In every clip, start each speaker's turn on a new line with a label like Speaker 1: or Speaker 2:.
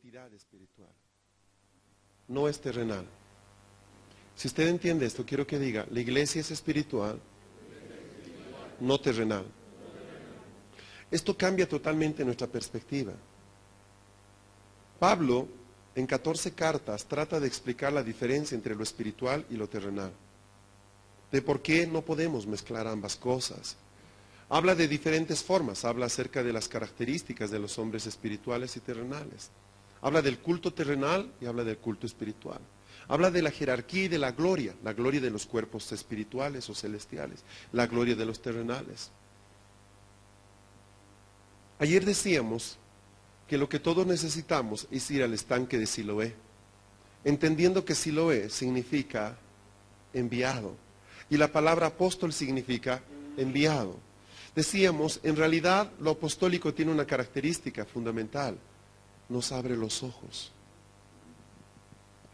Speaker 1: entidad espiritual, no es terrenal. Si usted entiende esto, quiero que diga, la iglesia es espiritual, no terrenal. Esto cambia totalmente nuestra perspectiva. Pablo, en 14 cartas, trata de explicar la diferencia entre lo espiritual y lo terrenal, de por qué no podemos mezclar ambas cosas. Habla de diferentes formas, habla acerca de las características de los hombres espirituales y terrenales. Habla del culto terrenal y habla del culto espiritual. Habla de la jerarquía y de la gloria de los cuerpos espirituales o celestiales, la gloria de los terrenales. Ayer decíamos que lo que todos necesitamos es ir al estanque de Siloé, entendiendo que Siloé significa enviado, y la palabra apóstol significa enviado. Decíamos, en realidad lo apostólico tiene una característica fundamental, nos abre los ojos.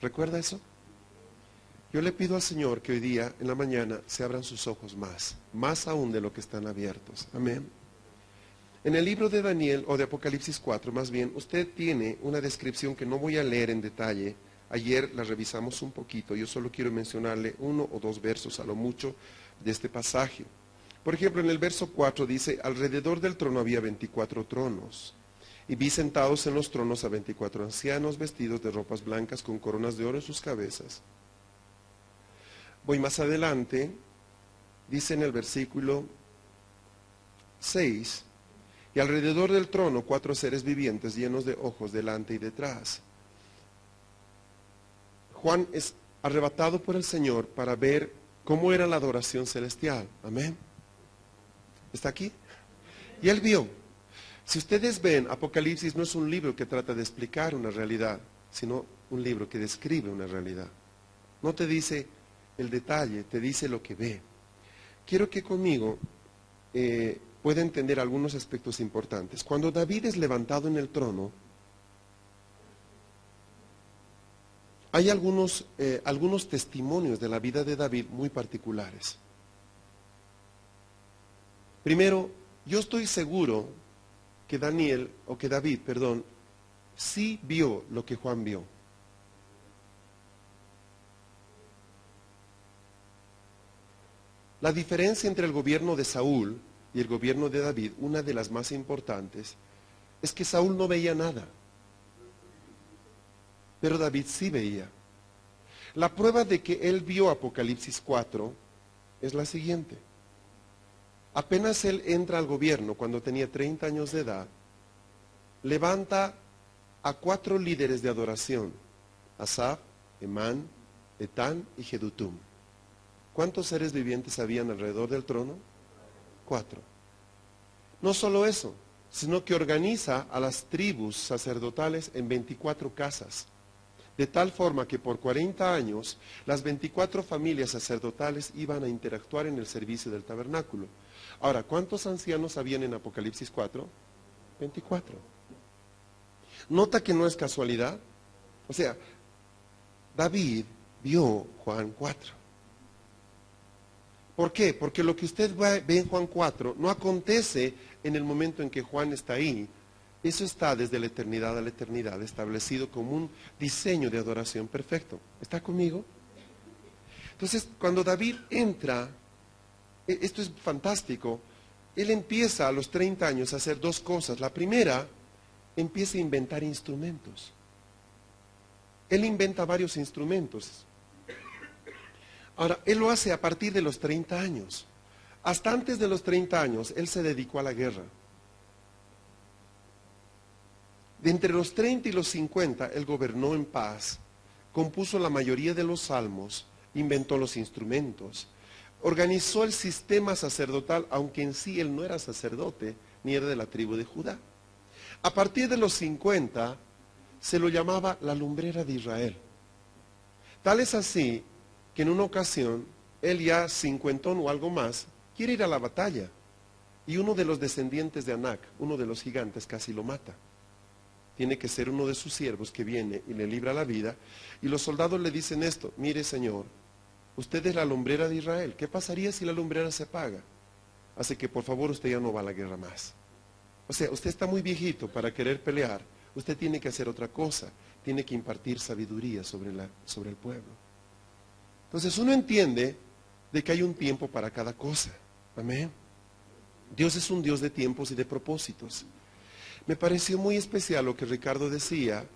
Speaker 1: ¿Recuerda eso? Yo le pido al Señor que hoy día, en la mañana, se abran sus ojos más aún de lo que están abiertos. Amén. En el libro de Daniel, o de Apocalipsis 4, más bien, usted tiene una descripción que no voy a leer en detalle. Ayer la revisamos un poquito, yo solo quiero mencionarle 1 o 2 versos a lo mucho de este pasaje. Por ejemplo, en el verso 4 dice, alrededor del trono había 24 tronos, y vi sentados en los tronos a 24 ancianos vestidos de ropas blancas con coronas de oro en sus cabezas. Voy más adelante, dice en el versículo 6, y alrededor del trono 4 seres vivientes llenos de ojos delante y detrás. Juan es arrebatado por el Señor para ver cómo era la adoración celestial. Amén. ¿Está aquí? Y él vio. Si ustedes ven, Apocalipsis no es un libro que trata de explicar una realidad, sino un libro que describe una realidad. No te dice el detalle, te dice lo que ve. Quiero que conmigo pueda entender algunos aspectos importantes. Cuando David es levantado en el trono, hay algunos testimonios de la vida de David muy particulares. Primero, yo estoy seguro que David, sí vio lo que Juan vio. La diferencia entre el gobierno de Saúl y el gobierno de David, una de las más importantes, es que Saúl no veía nada, pero David sí veía. La prueba de que él vio Apocalipsis 4 es la siguiente. Apenas él entra al gobierno cuando tenía 30 años de edad, levanta a 4 líderes de adoración, Asaf, Emán, Etán y Jedutum. ¿Cuántos seres vivientes habían alrededor del trono? 4. No solo eso, sino que organiza a las tribus sacerdotales en 24 casas, de tal forma que por 40 años las 24 familias sacerdotales iban a interactuar en el servicio del tabernáculo. Ahora, ¿cuántos ancianos habían en Apocalipsis 4? 24. Nota que no es casualidad. O sea, David vio Juan 4. ¿Por qué? Porque lo que usted ve en Juan 4 no acontece en el momento en que Juan está ahí. Eso está desde la eternidad a la eternidad, establecido como un diseño de adoración perfecto. ¿Está conmigo? Entonces, cuando David entra, esto es fantástico, él empieza a los 30 años a hacer 2 cosas. La primera, empieza a inventar instrumentos. Él inventa varios instrumentos. Ahora, él lo hace a partir de los 30 años. Hasta antes de los 30 años, él se dedicó a la guerra. De entre los 30 y los 50, él gobernó en paz, compuso la mayoría de los salmos, inventó los instrumentos, organizó el sistema sacerdotal, aunque en sí él no era sacerdote, ni era de la tribu de Judá. A partir de los 50, se lo llamaba la lumbrera de Israel. Tal es así que en una ocasión, él ya cincuentón o algo más, quiere ir a la batalla. Y uno de los descendientes de Anac, uno de los gigantes, casi lo mata. Tiene que ser uno de sus siervos que viene y le libra la vida. Y los soldados le dicen esto: mire, señor, usted es la lumbrera de Israel. ¿Qué pasaría si la lumbrera se apaga? Así que por favor usted ya no va a la guerra más. O sea, usted está muy viejito para querer pelear. Usted tiene que hacer otra cosa, tiene que impartir sabiduría sobre el pueblo. Entonces uno entiende de que hay un tiempo para cada cosa. Amén. Dios es un Dios de tiempos y de propósitos. Me pareció muy especial lo que Ricardo decía,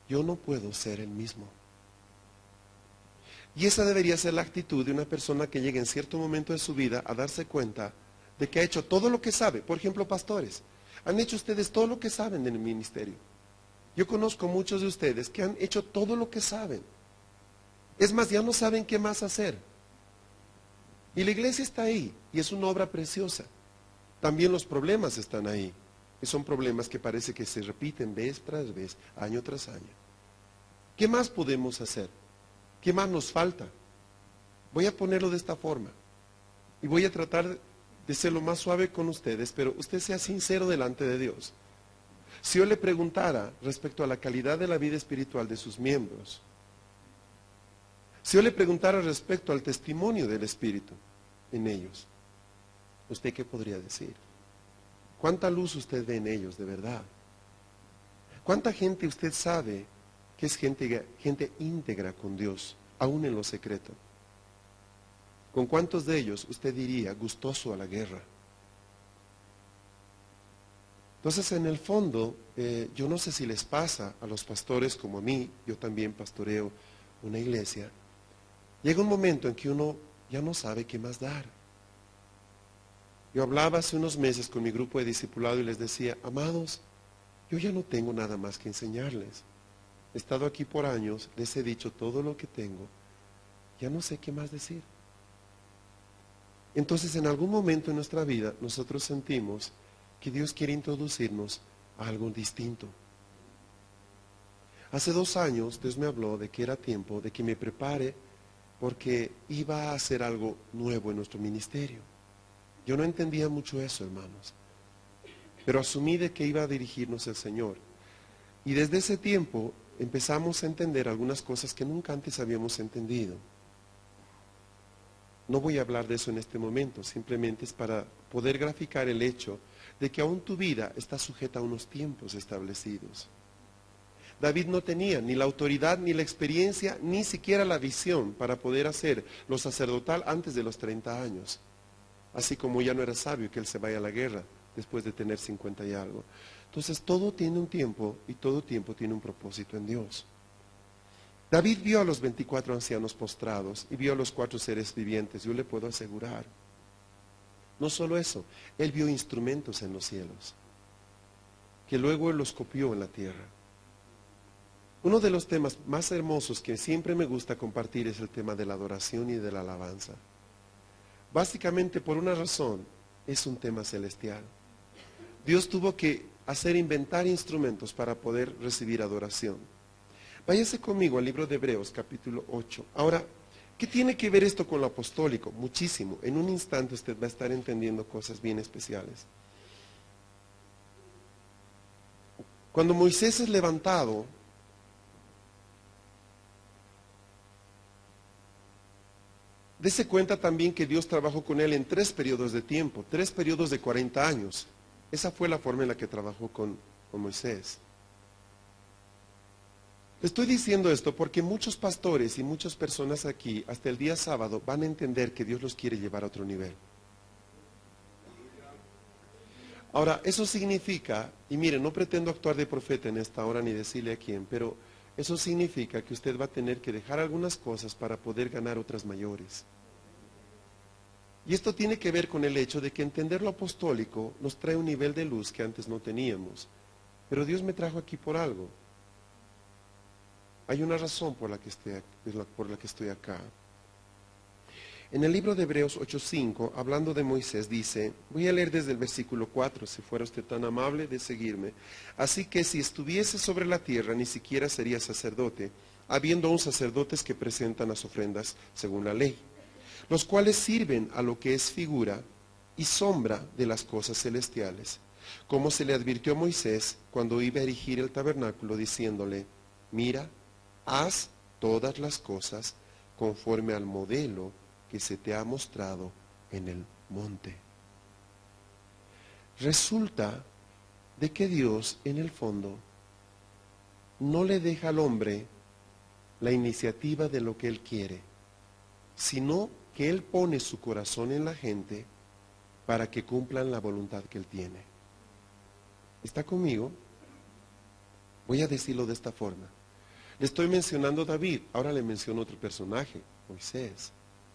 Speaker 1: yo no puedo ser el mismo. Y esa debería ser la actitud de una persona que llegue en cierto momento de su vida a darse cuenta de que ha hecho todo lo que sabe. Por ejemplo, pastores, han hecho ustedes todo lo que saben en el ministerio. Yo conozco muchos de ustedes que han hecho todo lo que saben. Es más, ya no saben qué más hacer. Y la iglesia está ahí, y es una obra preciosa. También los problemas están ahí. Y son problemas que parece que se repiten vez tras vez, año tras año. ¿Qué más podemos hacer? ¿Qué más nos falta? Voy a ponerlo de esta forma. Y voy a tratar de ser lo más suave con ustedes, pero usted sea sincero delante de Dios. Si yo le preguntara respecto a la calidad de la vida espiritual de sus miembros, si yo le preguntara respecto al testimonio del Espíritu en ellos, ¿usted qué podría decir? ¿Cuánta luz usted ve en ellos de verdad? ¿Cuánta gente usted sabe que es gente íntegra con Dios, aún en lo secreto? ¿Con cuántos de ellos usted diría gustoso a la guerra? Entonces, en el fondo, yo no sé si les pasa a los pastores como a mí, yo también pastoreo una iglesia, llega un momento en que uno ya no sabe qué más dar. Yo hablaba hace unos meses con mi grupo de discipulado y les decía, amados, yo ya no tengo nada más que enseñarles. He estado aquí por años, les he dicho todo lo que tengo, ya no sé qué más decir. Entonces, en algún momento en nuestra vida, nosotros sentimos que Dios quiere introducirnos a algo distinto. Hace 2 años, Dios me habló de que era tiempo de que me prepare porque iba a hacer algo nuevo en nuestro ministerio. Yo no entendía mucho eso, hermanos, pero asumí de que iba a dirigirnos el Señor. Y desde ese tiempo empezamos a entender algunas cosas que nunca antes habíamos entendido. No voy a hablar de eso en este momento, simplemente es para poder graficar el hecho de que aún tu vida está sujeta a unos tiempos establecidos. David no tenía ni la autoridad, ni la experiencia, ni siquiera la visión para poder hacer lo sacerdotal antes de los 30 años. Así como ya no era sabio que él se vaya a la guerra después de tener 50 y algo. Entonces todo tiene un tiempo y todo tiempo tiene un propósito en Dios. David vio a los 24 ancianos postrados y vio a los 4 seres vivientes, yo le puedo asegurar. No solo eso, él vio instrumentos en los cielos, que luego él los copió en la tierra. Uno de los temas más hermosos que siempre me gusta compartir es el tema de la adoración y de la alabanza. Básicamente por una razón, es un tema celestial. Dios tuvo que inventar instrumentos para poder recibir adoración. Váyase conmigo al libro de Hebreos, capítulo 8. Ahora, ¿qué tiene que ver esto con lo apostólico? Muchísimo. En un instante usted va a estar entendiendo cosas bien especiales. Cuando Moisés es levantado, dése cuenta también que Dios trabajó con él en 3 periodos de tiempo, 3 periodos de 40 años. Esa fue la forma en la que trabajó con Moisés. Estoy diciendo esto porque muchos pastores y muchas personas aquí, hasta el día sábado, van a entender que Dios los quiere llevar a otro nivel. Ahora, eso significa, y mire, no pretendo actuar de profeta en esta hora ni decirle a quién, pero eso significa que usted va a tener que dejar algunas cosas para poder ganar otras mayores. Y esto tiene que ver con el hecho de que entender lo apostólico nos trae un nivel de luz que antes no teníamos. Pero Dios me trajo aquí por algo. Hay una razón por la que estoy acá. En el libro de Hebreos 8:5, hablando de Moisés, dice, voy a leer desde el versículo 4, si fuera usted tan amable de seguirme. Así que si estuviese sobre la tierra, ni siquiera sería sacerdote, habiendo aún sacerdotes que presentan las ofrendas según la ley, los cuales sirven a lo que es figura y sombra de las cosas celestiales, como se le advirtió a Moisés cuando iba a erigir el tabernáculo, diciéndole, mira, haz todas las cosas conforme al modelo que se te ha mostrado en el monte. Resulta de que Dios, en el fondo, no le deja al hombre la iniciativa de lo que él quiere, sino que él pone su corazón en la gente para que cumplan la voluntad que él tiene. ¿Está conmigo? Voy a decirlo de esta forma. Le estoy mencionando a David, ahora le menciono otro personaje, Moisés.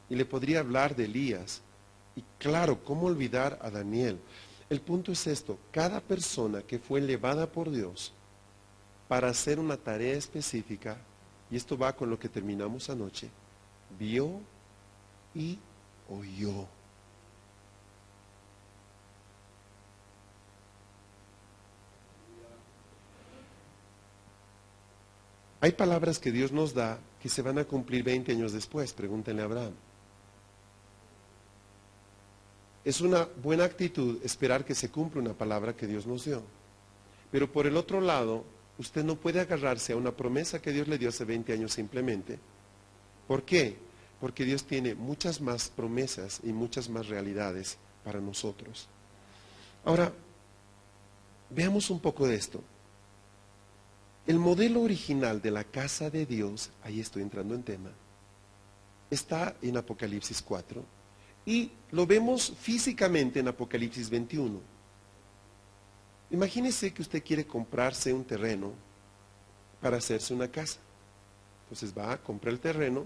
Speaker 1: Y le podría hablar de Elías. Y claro, ¿cómo olvidar a Daniel? El punto es esto, cada persona que fue elevada por Dios para hacer una tarea específica, y esto va con lo que terminamos anoche, vio y oyó. Hay palabras que Dios nos da que se van a cumplir 20 años después, pregúntenle a Abraham. Es una buena actitud esperar que se cumpla una palabra que Dios nos dio. Pero por el otro lado, usted no puede agarrarse a una promesa que Dios le dio hace 20 años simplemente. ¿Por qué? Porque Dios tiene muchas más promesas y muchas más realidades para nosotros. Ahora, veamos un poco de esto. El modelo original de la casa de Dios, ahí estoy entrando en tema, está en Apocalipsis 4 y lo vemos físicamente en Apocalipsis 21. Imagínese que usted quiere comprarse un terreno para hacerse una casa. Entonces va a comprar el terreno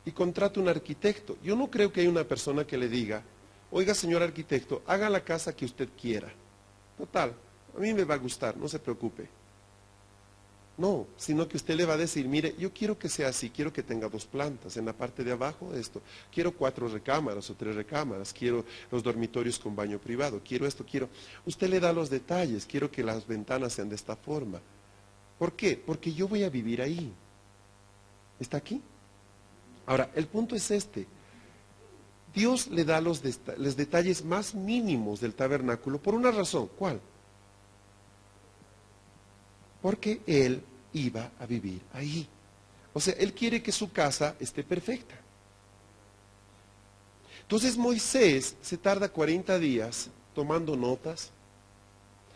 Speaker 1: y contrata un arquitecto. Yo no creo que haya una persona que le diga, oiga señor arquitecto, haga la casa que usted quiera. Total, a mí me va a gustar, no se preocupe. No, sino que usted le va a decir, mire, yo quiero que sea así, quiero que tenga 2 plantas, en la parte de abajo esto, quiero 4 recámaras o 3 recámaras, quiero los dormitorios con baño privado, quiero esto, quiero... Usted le da los detalles, quiero que las ventanas sean de esta forma. ¿Por qué? Porque yo voy a vivir ahí. ¿Está aquí? Ahora, el punto es este. Dios le da los detalles más mínimos del tabernáculo por una razón. ¿Cuál? Porque Él iba a vivir ahí. O sea, Él quiere que su casa esté perfecta. Entonces Moisés se tarda 40 días tomando notas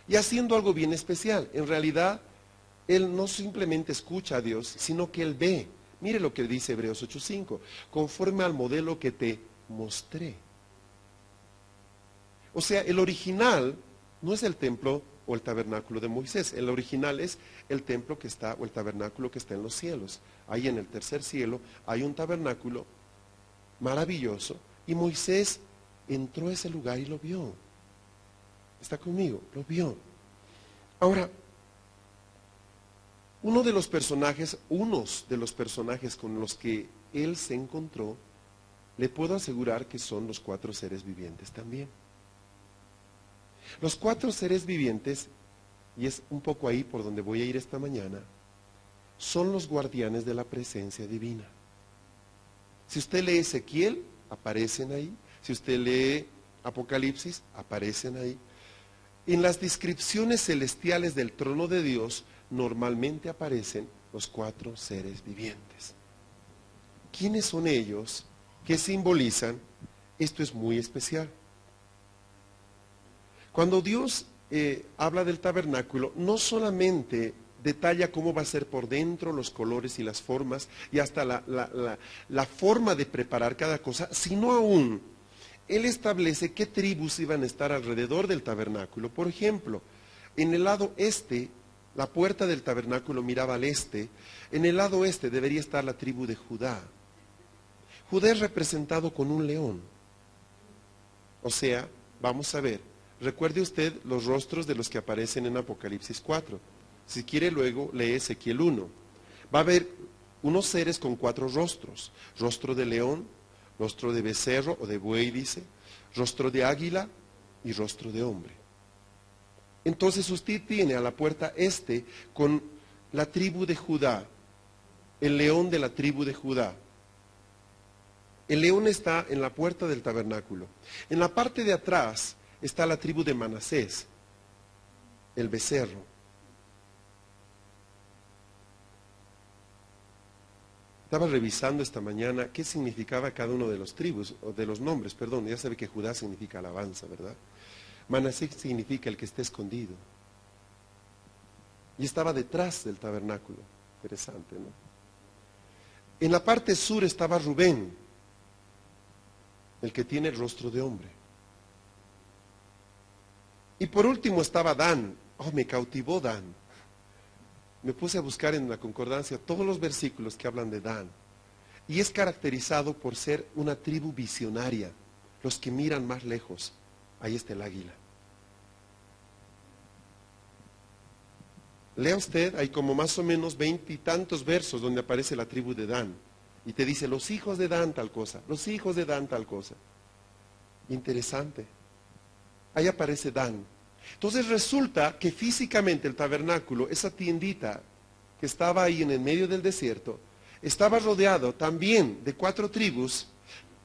Speaker 1: y haciendo algo bien especial. En realidad, él no simplemente escucha a Dios, sino que él ve. Mire lo que dice Hebreos 8:5, conforme al modelo que te mostré. O sea, el original no es el templo o el tabernáculo de Moisés. El original es el templo que está, o el tabernáculo que está en los cielos. Ahí en el tercer cielo hay un tabernáculo maravilloso y Moisés entró a ese lugar y lo vio. ¿Está conmigo? Lo vio. Ahora, unos de los personajes con los que él se encontró, le puedo asegurar que son los 4 seres vivientes también. Los 4 seres vivientes, y es un poco ahí por donde voy a ir esta mañana, son los guardianes de la presencia divina. Si usted lee Ezequiel, aparecen ahí. Si usted lee Apocalipsis, aparecen ahí. En las descripciones celestiales del trono de Dios, normalmente aparecen los 4 seres vivientes. ¿Quiénes son ellos? ¿Qué simbolizan? Esto es muy especial. Cuando Dios habla del tabernáculo, no solamente detalla cómo va a ser por dentro, los colores y las formas, y hasta la forma de preparar cada cosa, sino aún, Él establece qué tribus iban a estar alrededor del tabernáculo. Por ejemplo, en el lado este, la puerta del tabernáculo miraba al este, en el lado este debería estar la tribu de Judá. Judá es representado con un león. O sea, vamos a ver, recuerde usted los rostros de los que aparecen en Apocalipsis 4. Si quiere luego lee Ezequiel 1. Va a haber unos seres con 4 rostros. Rostro de león, rostro de becerro o de buey dice, rostro de águila y rostro de hombre. Entonces usted tiene a la puerta este con la tribu de Judá, el león de la tribu de Judá. El león está en la puerta del tabernáculo. En la parte de atrás está la tribu de Manasés, el becerro. Estaba revisando esta mañana qué significaba cada uno de los tribus, o de los nombres, perdón. Ya sabe que Judá significa alabanza, ¿verdad? Manasés significa el que está escondido. y estaba detrás del tabernáculo. Interesante, ¿no? En la parte sur estaba Rubén, el que tiene el rostro de hombre. Y por último estaba Dan. Oh, me cautivó Dan. Me puse a buscar en la concordancia todos los versículos que hablan de Dan. Y es caracterizado por ser una tribu visionaria, los que miran más lejos. Ahí está el águila. Lea usted, hay como más o menos 20 y tantos versos donde aparece la tribu de Dan. Y te dice, los hijos de Dan tal cosa, los hijos de Dan tal cosa. Interesante. Ahí aparece Dan. Entonces resulta que físicamente el tabernáculo, esa tiendita que estaba ahí en el medio del desierto, estaba rodeado también de 4 tribus,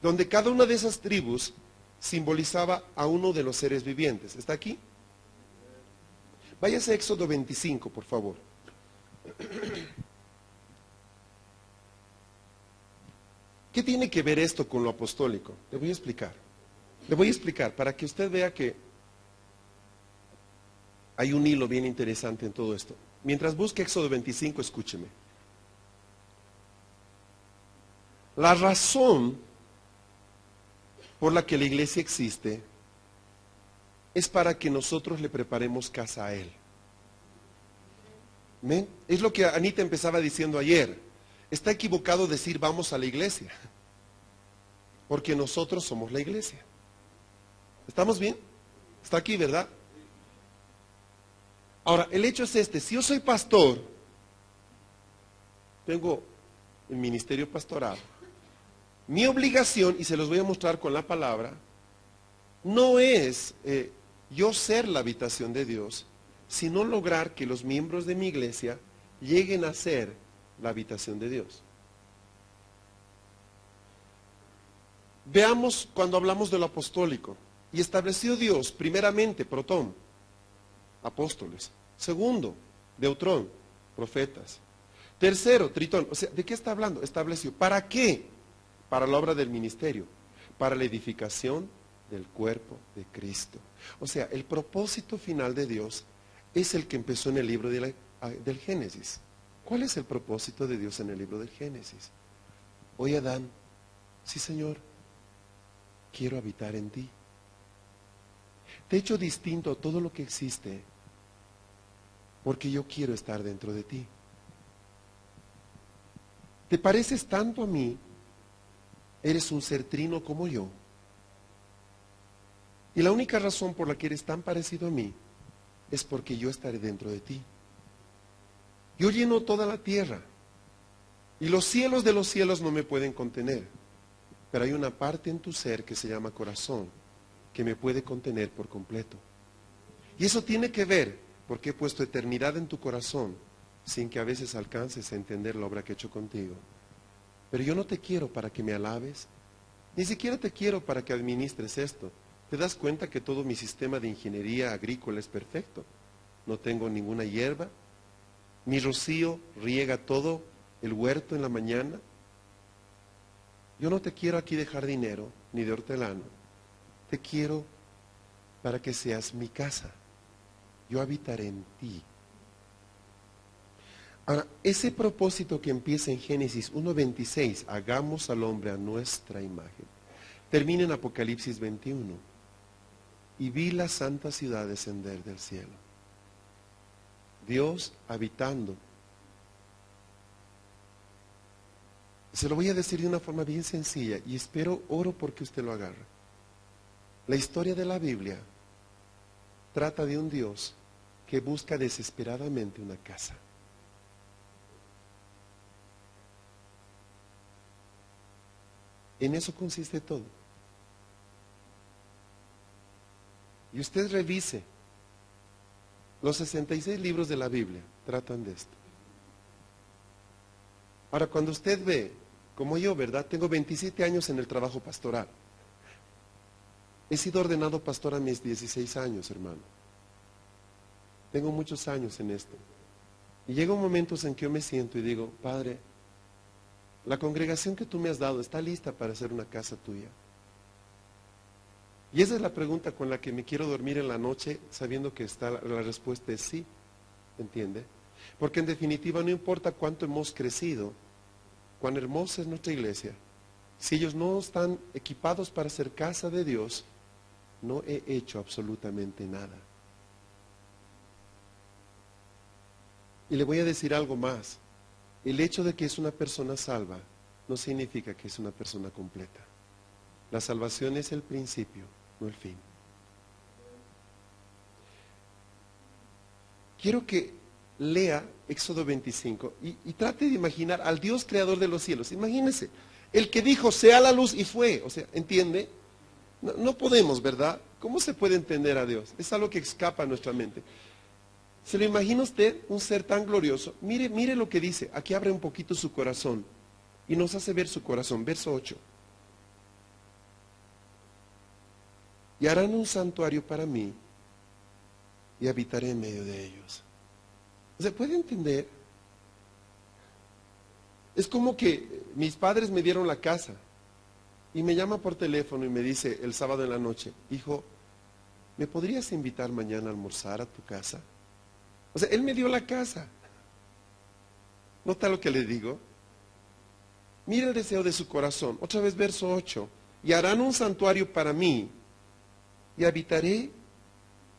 Speaker 1: donde cada una de esas tribus simbolizaba a uno de los seres vivientes. ¿Está aquí? Váyase a Éxodo 25, por favor. ¿Qué tiene que ver esto con lo apostólico? Le voy a explicar. Le voy a explicar para que usted vea que hay un hilo bien interesante en todo esto. Mientras busque Éxodo 25, escúcheme. La razón por la que la iglesia existe es para que nosotros le preparemos casa a Él. ¿Ven? Es lo que Anita empezaba diciendo ayer. Está equivocado decir vamos a la iglesia, porque nosotros somos la iglesia. ¿Estamos bien? Está aquí, ¿verdad? Ahora, el hecho es este, si yo soy pastor, tengo el ministerio pastoral, mi obligación, y se los voy a mostrar con la palabra, no es yo ser la habitación de Dios, sino lograr que los miembros de mi iglesia lleguen a ser la habitación de Dios. Veamos cuando hablamos de lo apostólico. Y estableció Dios, primeramente, protón, apóstoles. Segundo, deutrón, profetas. Tercero, tritón. O sea, ¿de qué está hablando? Estableció. ¿Para qué? Para la obra del ministerio. Para la edificación del cuerpo de Cristo. O sea, el propósito final de Dios es el que empezó en el libro del Génesis. ¿Cuál es el propósito de Dios en el libro del Génesis? Oye, Adán, sí, Señor, quiero habitar en ti. Te he hecho distinto a todo lo que existe, porque yo quiero estar dentro de ti. Te pareces tanto a mí, eres un ser trino como yo. Y la única razón por la que eres tan parecido a mí es porque yo estaré dentro de ti. Yo lleno toda la tierra y los cielos de los cielos no me pueden contener, pero hay una parte en tu ser que se llama corazón que me puede contener por completo. Y eso tiene que ver porque he puesto eternidad en tu corazón sin que a veces alcances a entender la obra que he hecho contigo. Pero yo no te quiero para que me alabes, ni siquiera te quiero para que administres esto. ¿Te das cuenta que todo mi sistema de ingeniería agrícola es perfecto? No tengo ninguna hierba. Mi rocío riega todo el huerto en la mañana. Yo no te quiero aquí de jardinero ni de hortelano. Te quiero para que seas mi casa. Yo habitaré en ti. Ahora, ese propósito que empieza en Génesis 1:26, hagamos al hombre a nuestra imagen, termina en Apocalipsis 21. Y vi la santa ciudad descender del cielo. Dios habitando. Se lo voy a decir de una forma bien sencilla y oro porque usted lo agarre. La historia de la Biblia trata de un Dios que busca desesperadamente una casa. En eso consiste todo. Y usted revise. Los 66 libros de la Biblia tratan de esto. Ahora, cuando usted ve, como yo, ¿verdad? Tengo 27 años en el trabajo pastoral. He sido ordenado pastor a mis 16 años, hermano. Tengo muchos años en esto. Y llega momentos en que yo me siento y digo, Padre, la congregación que tú me has dado está lista para hacer una casa tuya. Y esa es la pregunta con la que me quiero dormir en la noche, sabiendo que la respuesta es sí, ¿entiende? Porque en definitiva no importa cuánto hemos crecido, cuán hermosa es nuestra iglesia, si ellos no están equipados para ser casa de Dios, no he hecho absolutamente nada. Y le voy a decir algo más. El hecho de que es una persona salva no significa que es una persona completa. La salvación es el principio, no el fin. Quiero que lea Éxodo 25 y trate de imaginar al Dios creador de los cielos. Imagínese, el que dijo, sea la luz y fue. O sea, ¿entiende? No podemos, ¿verdad? ¿Cómo se puede entender a Dios? Es algo que escapa a nuestra mente. ¿Se lo imagina usted, un ser tan glorioso? Mire lo que dice. Aquí abre un poquito su corazón y nos hace ver su corazón. Verso 8. Y harán un santuario para mí y habitaré en medio de ellos. ¿Se puede entender? Es como que mis padres me dieron la casa y me llama por teléfono y me dice el sábado en la noche, hijo, ¿me podrías invitar mañana a almorzar a tu casa? O sea, él me dio la casa. ¿Nota lo que le digo? Mira el deseo de su corazón. Otra vez verso 8. Y harán un santuario para mí y habitaré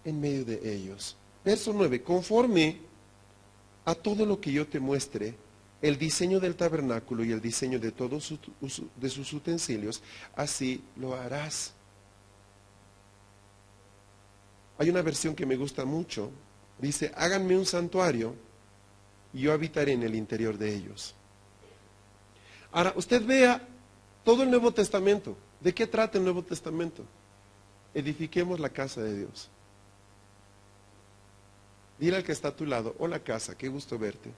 Speaker 1: en medio de ellos. Verso 9. Conforme a todo lo que yo te muestre, el diseño del tabernáculo y el diseño de todos de sus utensilios, así lo harás. Hay una versión que me gusta mucho. Dice, háganme un santuario y yo habitaré en el interior de ellos. Ahora, usted vea todo el Nuevo Testamento. ¿De qué trata el Nuevo Testamento? Edifiquemos la casa de Dios. Dile al que está a tu lado, hola casa, qué gusto verte.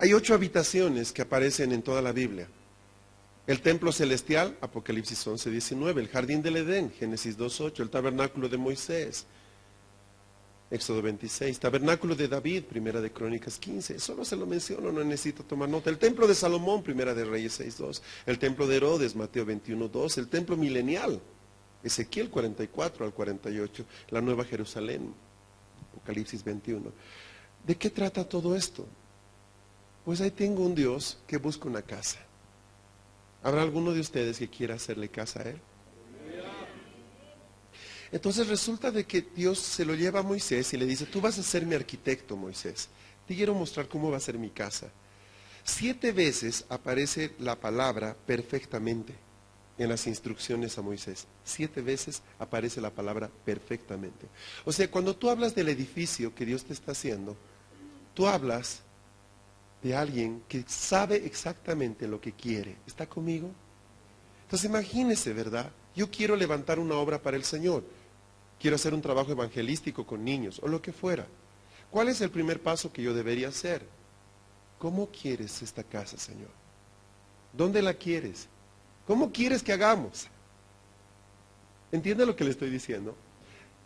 Speaker 1: Hay 8 habitaciones que aparecen en toda la Biblia. El templo celestial, Apocalipsis 11, 19. El jardín del Edén, Génesis 2, 8. El tabernáculo de Moisés, Éxodo 26. Tabernáculo de David, Primera de Crónicas 15. Solo se lo menciono, no necesito tomar nota. El templo de Salomón, Primera de Reyes 6, 2. El templo de Herodes, Mateo 21, 2. El templo milenial, Ezequiel 44 al 48. La Nueva Jerusalén, Apocalipsis 21. ¿De qué trata todo esto? Pues ahí tengo un Dios que busca una casa. ¿Habrá alguno de ustedes que quiera hacerle casa a Él? Entonces resulta de que Dios se lo lleva a Moisés y le dice, tú vas a ser mi arquitecto, Moisés. Te quiero mostrar cómo va a ser mi casa. 7 veces aparece la palabra perfectamente en las instrucciones a Moisés. 7 veces aparece la palabra perfectamente. O sea, cuando tú hablas del edificio que Dios te está haciendo, tú hablas de alguien que sabe exactamente lo que quiere. ¿Está conmigo? Entonces imagínese, ¿verdad? Yo quiero levantar una obra para el Señor. Quiero hacer un trabajo evangelístico con niños o lo que fuera. ¿Cuál es el primer paso que yo debería hacer? ¿Cómo quieres esta casa, Señor? ¿Dónde la quieres? ¿Cómo quieres que hagamos? ¿Entiende lo que le estoy diciendo?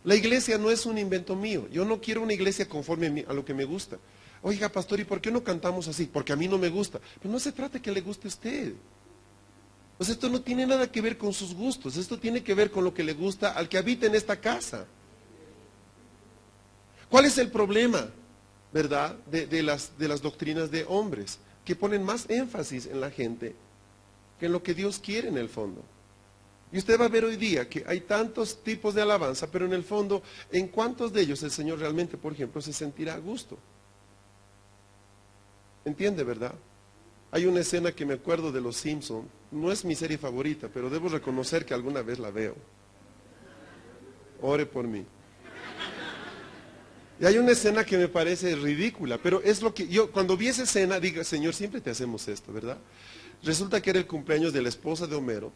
Speaker 1: La iglesia no es un invento mío. Yo no quiero una iglesia conforme a lo que me gusta. Oiga, pastor, ¿y por qué no cantamos así? Porque a mí no me gusta. Pero no se trata de que le guste a usted. Pues esto no tiene nada que ver con sus gustos. Esto tiene que ver con lo que le gusta al que habita en esta casa. ¿Cuál es el problema, verdad, de las doctrinas de hombres? Que ponen más énfasis en la gente que en lo que Dios quiere en el fondo. Y usted va a ver hoy día que hay tantos tipos de alabanza, pero en el fondo, ¿en cuántos de ellos el Señor realmente, por ejemplo, se sentirá a gusto? ¿Entiende, verdad? Hay una escena que me acuerdo de Los Simpson. No es mi serie favorita, pero debo reconocer que alguna vez la veo. Ore por mí. Y hay una escena que me parece ridícula, pero es lo que yo, cuando vi esa escena, digo, Señor, siempre te hacemos esto, ¿verdad? Resulta que era el cumpleaños de la esposa de Homero,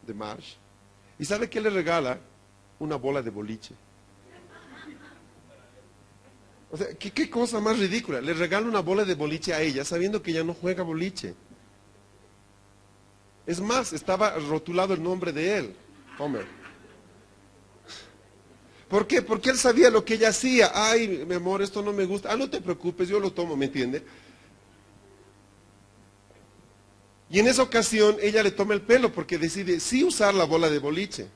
Speaker 1: de Marge, y ¿sabe qué le regala? Una bola de boliche. O sea, ¿qué cosa más ridícula? Le regala una bola de boliche a ella, sabiendo que ella no juega boliche. Es más, estaba rotulado el nombre de él, Homer. ¿Por qué? Porque él sabía lo que ella hacía. Ay, mi amor, esto no me gusta. Ah, no te preocupes, yo lo tomo, ¿me entiende? Y en esa ocasión ella le toma el pelo porque decide sí usar la bola de boliche.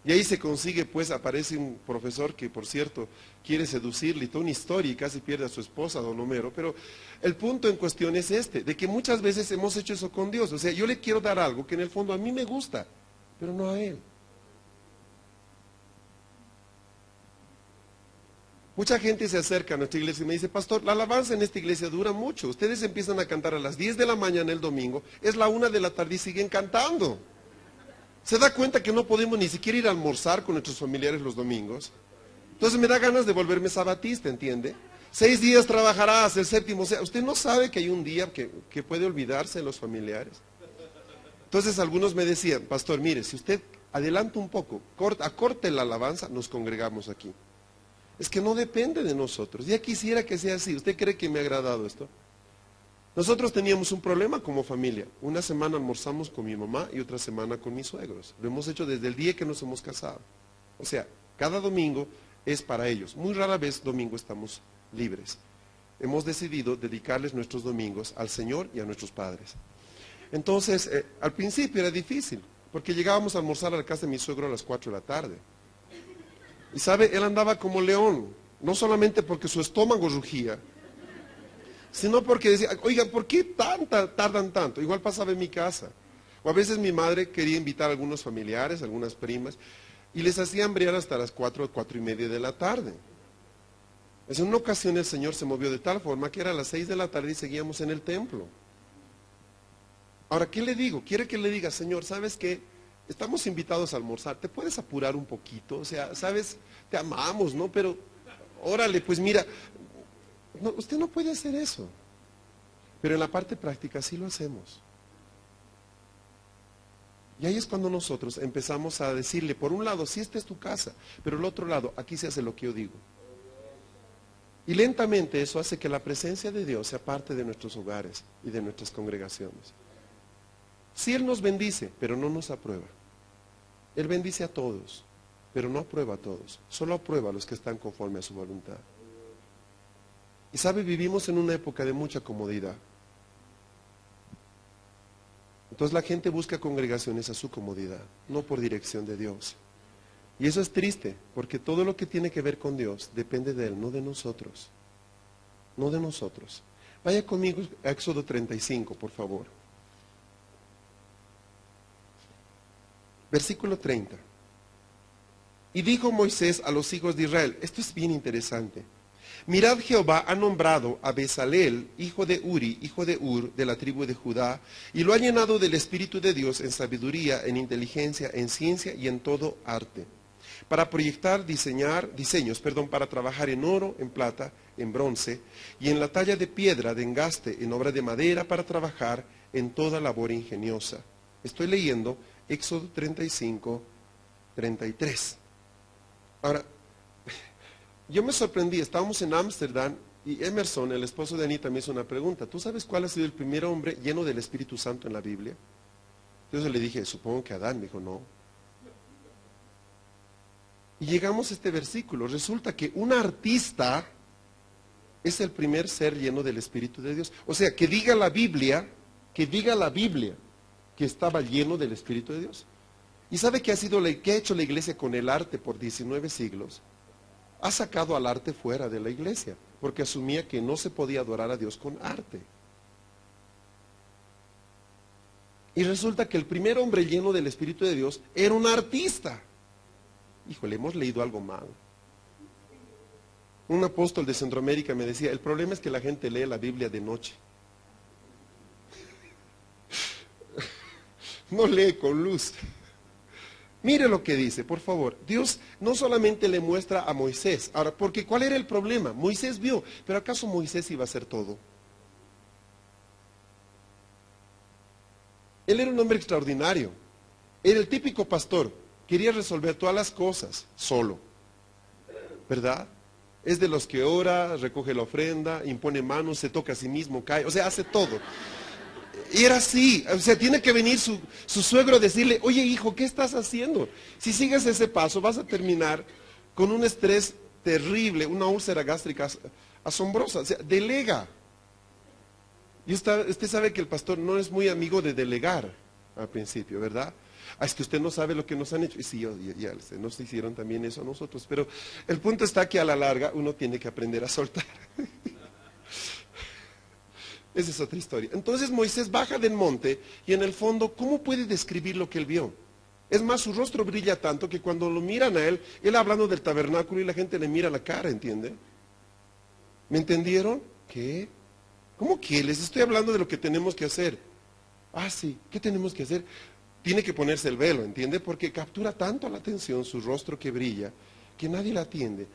Speaker 1: Y ahí se consigue, pues aparece un profesor que, por cierto, quiere seducirle y toda una historia y casi pierde a su esposa, don Homero. Pero el punto en cuestión es este, de que muchas veces hemos hecho eso con Dios. O sea, yo le quiero dar algo que en el fondo a mí me gusta, pero no a Él. Mucha gente se acerca a nuestra iglesia y me dice, pastor, la alabanza en esta iglesia dura mucho. Ustedes empiezan a cantar a las 10 de la mañana el domingo, es la 1 de la tarde y siguen cantando. ¿Se da cuenta que no podemos ni siquiera ir a almorzar con nuestros familiares los domingos? Entonces me da ganas de volverme sabatista, ¿entiende? 6 días trabajarás, el séptimo, o sea, usted no sabe que hay un día que puede olvidarse de los familiares. Entonces algunos me decían, pastor, mire, si usted adelanta un poco, acorte la alabanza, nos congregamos aquí. Es que no depende de nosotros. Ya quisiera que sea así. ¿Usted cree que me ha agradado esto? Nosotros teníamos un problema como familia. Una semana almorzamos con mi mamá y otra semana con mis suegros. Lo hemos hecho desde el día que nos hemos casado. O sea, cada domingo es para ellos. Muy rara vez domingo estamos libres. Hemos decidido dedicarles nuestros domingos al Señor y a nuestros padres. Entonces, al principio era difícil, porque llegábamos a almorzar a la casa de mi suegro a las 4 de la tarde. Y sabe, él andaba como león, no solamente porque su estómago rugía, sino porque decía, oiga, ¿por qué tardan tanto? Igual pasaba en mi casa. O a veces mi madre quería invitar a algunos familiares, algunas primas, y les hacía hambriar hasta las 4, 4:30 de la tarde. En una ocasión el Señor se movió de tal forma que era a las 6 de la tarde y seguíamos en el templo. Ahora, ¿qué le digo? ¿Quiere que le diga, Señor, sabes qué? Estamos invitados a almorzar, ¿te puedes apurar un poquito? O sea, sabes, te amamos, ¿no? Pero, órale, pues mira, no, usted no puede hacer eso. Pero en la parte práctica sí lo hacemos. Y ahí es cuando nosotros empezamos a decirle, por un lado, sí, esta es tu casa, pero el otro lado, aquí se hace lo que yo digo. Y lentamente eso hace que la presencia de Dios sea parte de nuestros hogares y de nuestras congregaciones. Sí, Él nos bendice, pero no nos aprueba. Él bendice a todos, pero no aprueba a todos. Solo aprueba a los que están conforme a su voluntad. Y sabe, vivimos en una época de mucha comodidad. Entonces la gente busca congregaciones a su comodidad, no por dirección de Dios. Y eso es triste, porque todo lo que tiene que ver con Dios depende de Él, no de nosotros. No de nosotros. Vaya conmigo a Éxodo 35, por favor. Versículo 30. Y dijo Moisés a los hijos de Israel, esto es bien interesante. Mirad, Jehová ha nombrado a Bezaleel, hijo de Uri, hijo de Ur, de la tribu de Judá, y lo ha llenado del Espíritu de Dios en sabiduría, en inteligencia, en ciencia y en todo arte, para proyectar, diseños, para trabajar en oro, en plata, en bronce, y en la talla de piedra, de engaste, en obra de madera, para trabajar en toda labor ingeniosa. Estoy leyendo Éxodo 35, 33. Ahora, yo me sorprendí, estábamos en Ámsterdam y Emerson, el esposo de Anita, me hizo una pregunta. ¿Tú sabes cuál ha sido el primer hombre lleno del Espíritu Santo en la Biblia? Entonces le dije, supongo que Adán. Me dijo, no. Y llegamos a este versículo. Resulta que un artista es el primer ser lleno del Espíritu de Dios. O sea, que diga la Biblia que estaba lleno del Espíritu de Dios. ¿Y sabe qué ha hecho la iglesia con el arte por 19 siglos? Ha sacado al arte fuera de la iglesia, porque asumía que no se podía adorar a Dios con arte. Y resulta que el primer hombre lleno del Espíritu de Dios era un artista. Híjole, hemos leído algo mal. Un apóstol de Centroamérica me decía, el problema es que la gente lee la Biblia de noche. No lee con luz. Mire lo que dice, por favor. Dios no solamente le muestra a Moisés. Ahora, porque ¿cuál era el problema? Moisés vio, pero ¿acaso Moisés iba a hacer todo? Él era un hombre extraordinario. Era el típico pastor. Quería resolver todas las cosas solo. ¿Verdad? Es de los que ora, recoge la ofrenda, impone manos, se toca a sí mismo, cae. O sea, hace todo. Y era así, o sea, tiene que venir su suegro a decirle, oye hijo, ¿qué estás haciendo? Si sigues ese paso vas a terminar con un estrés terrible, una úlcera gástrica asombrosa, o sea, delega. Y usted sabe que el pastor no es muy amigo de delegar al principio, ¿verdad? Ah, es que usted no sabe lo que nos han hecho. Y sí, ya nos hicieron también eso a nosotros. Pero el punto está que a la larga uno tiene que aprender a soltar. Esa es otra historia. Entonces Moisés baja del monte y en el fondo, ¿cómo puede describir lo que él vio? Es más, su rostro brilla tanto que cuando lo miran a él hablando del tabernáculo y la gente le mira la cara, ¿entiende? ¿Me entendieron? ¿Qué? ¿Cómo que? Les estoy hablando de lo que tenemos que hacer. Ah, sí, ¿qué tenemos que hacer? Tiene que ponerse el velo, ¿entiende? Porque captura tanto la atención su rostro que brilla, que nadie la atiende.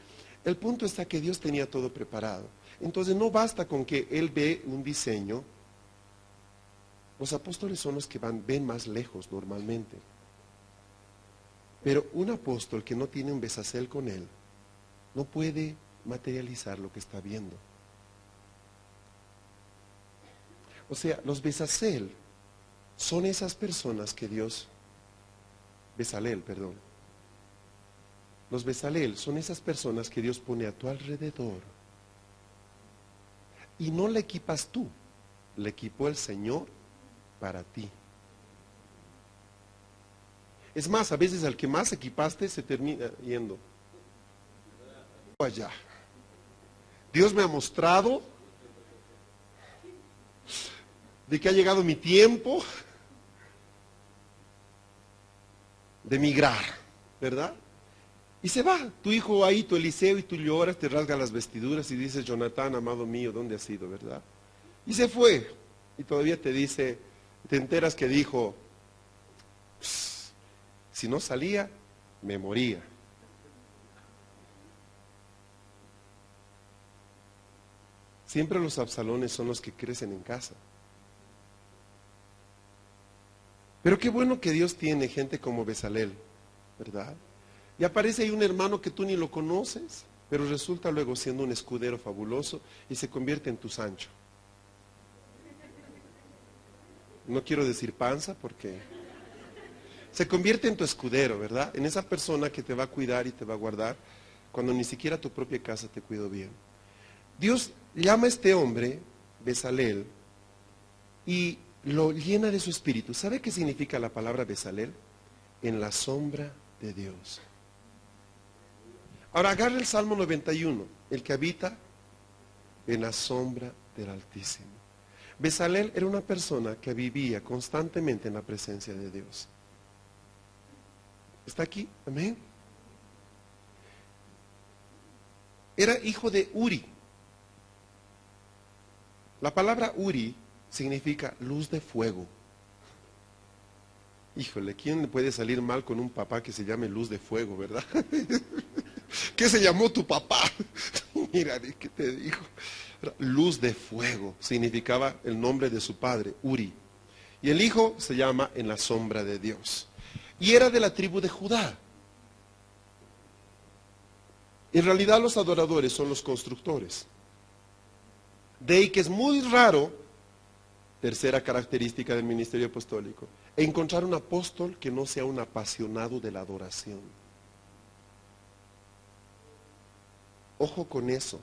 Speaker 1: El punto está que Dios tenía todo preparado. Entonces no basta con que Él ve un diseño. Los apóstoles son los que ven más lejos normalmente. Pero un apóstol que no tiene un Bezacel con él, no puede materializar lo que está viendo. O sea, los Bezacel son esas personas que Dios, Bezalel, perdón. Los Bezalel son esas personas que Dios pone a tu alrededor. Y no le equipas tú, le equipó el Señor para ti. Es más, a veces al que más equipaste se termina yendo allá. Dios me ha mostrado de que ha llegado mi tiempo de migrar, ¿verdad? Y se va, tu hijo ahí, tu Eliseo, y tú lloras, te rasgas las vestiduras y dices, Jonatán, amado mío, ¿dónde has ido, verdad? Y se fue, y todavía te dice, te enteras que dijo, si no salía, me moría. Siempre los Absalones son los que crecen en casa. Pero qué bueno que Dios tiene gente como Bezalel, ¿verdad? Y aparece ahí un hermano que tú ni lo conoces, pero resulta luego siendo un escudero fabuloso y se convierte en tu Sancho. No quiero decir panza porque se convierte en tu escudero, ¿verdad? En esa persona que te va a cuidar y te va a guardar cuando ni siquiera tu propia casa te cuidó bien. Dios llama a este hombre, Bezalel, y lo llena de su espíritu. ¿Sabe qué significa la palabra Bezalel? En la sombra de Dios. Ahora agarra el Salmo 91, el que habita en la sombra del Altísimo. Bezalel era una persona que vivía constantemente en la presencia de Dios. ¿Está aquí? Amén. Era hijo de Uri. La palabra Uri significa luz de fuego. Híjole, ¿quién le puede salir mal con un papá que se llame luz de fuego, verdad? ¿Qué se llamó tu papá? Mira, ¿qué te dijo? Luz de fuego significaba el nombre de su padre, Uri. Y el hijo se llama en la sombra de Dios. Y era de la tribu de Judá. En realidad los adoradores son los constructores. De ahí que es muy raro, tercera característica del ministerio apostólico, encontrar un apóstol que no sea un apasionado de la adoración. Ojo con eso.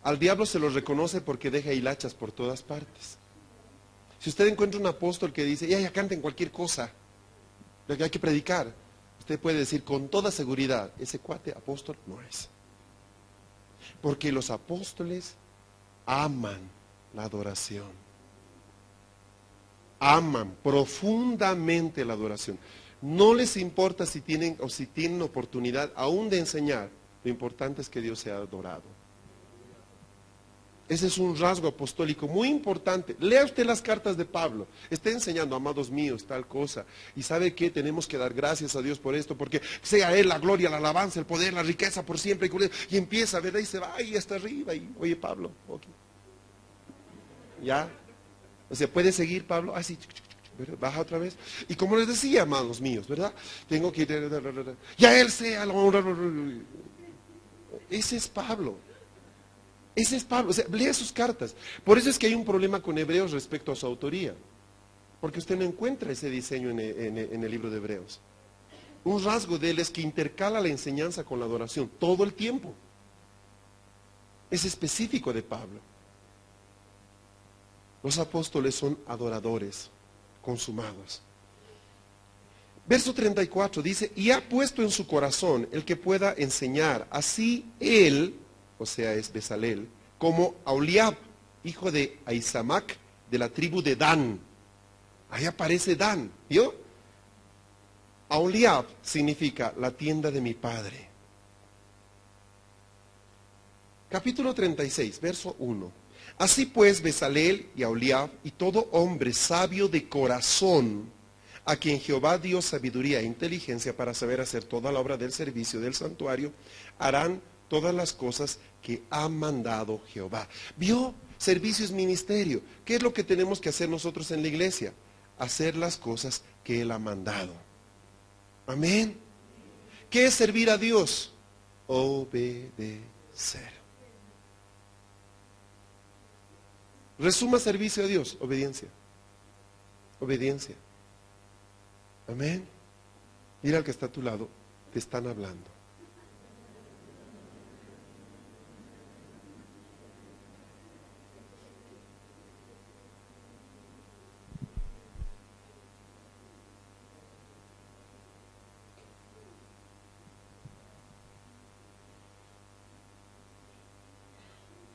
Speaker 1: Al diablo se lo reconoce porque deja hilachas por todas partes. Si usted encuentra un apóstol que dice, ya canten cualquier cosa, lo que hay que predicar, usted puede decir con toda seguridad, ese cuate apóstol no es. Porque los apóstoles aman la adoración. Aman profundamente la adoración. No les importa si tienen oportunidad aún de enseñar. Lo importante es que Dios sea adorado. Ese es un rasgo apostólico muy importante. Lea usted las cartas de Pablo. Está enseñando, amados míos, tal cosa. Y sabe que tenemos que dar gracias a Dios por esto, porque sea Él la gloria, la alabanza, el poder, la riqueza por siempre. Y empieza, ¿verdad? Y se va y hasta arriba. Y, oye, Pablo, okay. ¿Ya? O sea, ¿puede seguir Pablo? Ah, sí. Baja otra vez. Y como les decía, amados míos, ¿verdad? Tengo que ir. Ya Él sea la honra. Ese es Pablo. Ese es Pablo, o sea, lea sus cartas. Por eso es que hay un problema con Hebreos respecto a su autoría. Porque usted no encuentra ese diseño en el libro de Hebreos. Un rasgo de él es que intercala la enseñanza con la adoración todo el tiempo. Es específico de Pablo. Los apóstoles son adoradores consumados. Verso 34 dice, y ha puesto en su corazón el que pueda enseñar, así él, o sea es Bezalel, como Aholiab, hijo de Ahisamac, de la tribu de Dan. Ahí aparece Dan, ¿vio? Aholiab significa la tienda de mi padre. Capítulo 36, verso 1. Así pues, Bezalel y Aholiab y todo hombre sabio de corazón, a quien Jehová dio sabiduría e inteligencia para saber hacer toda la obra del servicio del santuario, harán todas las cosas que ha mandado Jehová. ¿Vio? Servicio es ministerio. ¿Qué es lo que tenemos que hacer nosotros en la iglesia? Hacer las cosas que Él ha mandado. Amén. ¿Qué es servir a Dios? Obedecer. Resuma servicio a Dios, obediencia. Obediencia. Amén. Mira al que está a tu lado, te están hablando.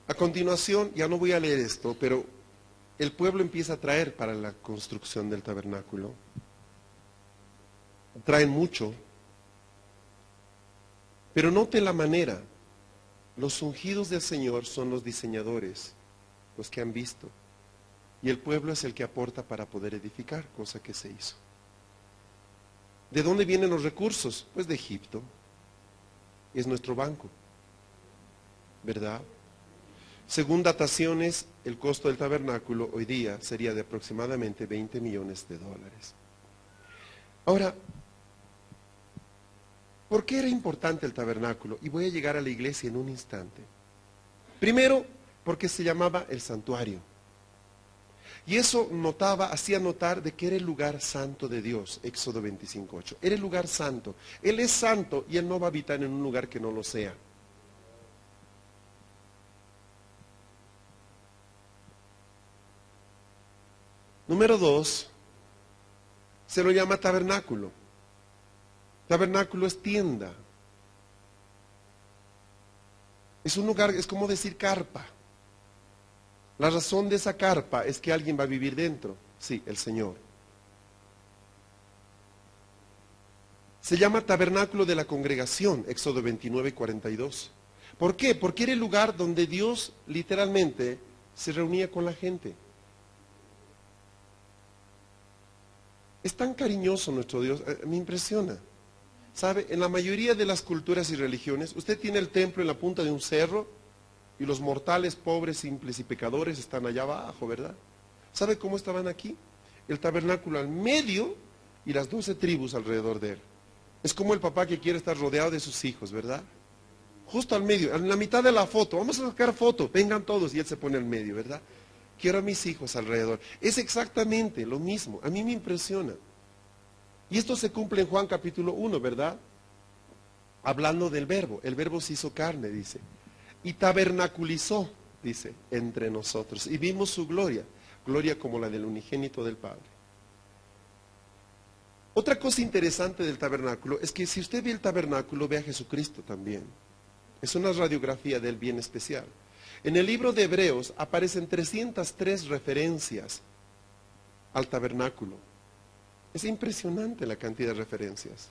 Speaker 1: A continuación, ya no voy a leer esto, pero el pueblo empieza a traer para la construcción del tabernáculo. Traen mucho, pero note la manera. Los ungidos del Señor son los diseñadores, los que han visto, y el pueblo es el que aporta para poder edificar, cosa que se hizo. ¿De dónde vienen los recursos? Pues de Egipto. Es nuestro banco, ¿verdad? Según dataciones, el costo del tabernáculo hoy día sería de aproximadamente 20 millones de dólares. Ahora, ¿por qué era importante el tabernáculo? Y voy a llegar a la iglesia en un instante. Primero, porque se llamaba el santuario. Y eso hacía notar de que era el lugar santo de Dios, Éxodo 25:8. Era el lugar santo. Él es santo y Él no va a habitar en un lugar que no lo sea. Número 2, se lo llama tabernáculo. Tabernáculo es tienda. Es un lugar, es como decir carpa. La razón de esa carpa es que alguien va a vivir dentro. Sí, el Señor. Se llama tabernáculo de la congregación, Éxodo 29:42. ¿Por qué? Porque era el lugar donde Dios literalmente se reunía con la gente. Es tan cariñoso nuestro Dios, me impresiona. ¿Sabe? En la mayoría de las culturas y religiones, usted tiene el templo en la punta de un cerro y los mortales, pobres, simples y pecadores están allá abajo, ¿verdad? ¿Sabe cómo estaban aquí? El tabernáculo al medio y las 12 tribus alrededor de él. Es como el papá que quiere estar rodeado de sus hijos, ¿verdad? Justo al medio, en la mitad de la foto, vamos a sacar foto, vengan todos y él se pone al medio, ¿verdad? Quiero a mis hijos alrededor. Es exactamente lo mismo. A mí me impresiona. Y esto se cumple en Juan capítulo 1, ¿verdad? Hablando del verbo. El verbo se hizo carne, dice. Y tabernaculizó, dice, entre nosotros. Y vimos su gloria. Gloria como la del unigénito del Padre. Otra cosa interesante del tabernáculo es que si usted ve el tabernáculo, ve a Jesucristo también. Es una radiografía de él bien especial. En el libro de Hebreos aparecen 303 referencias al tabernáculo. Es impresionante la cantidad de referencias.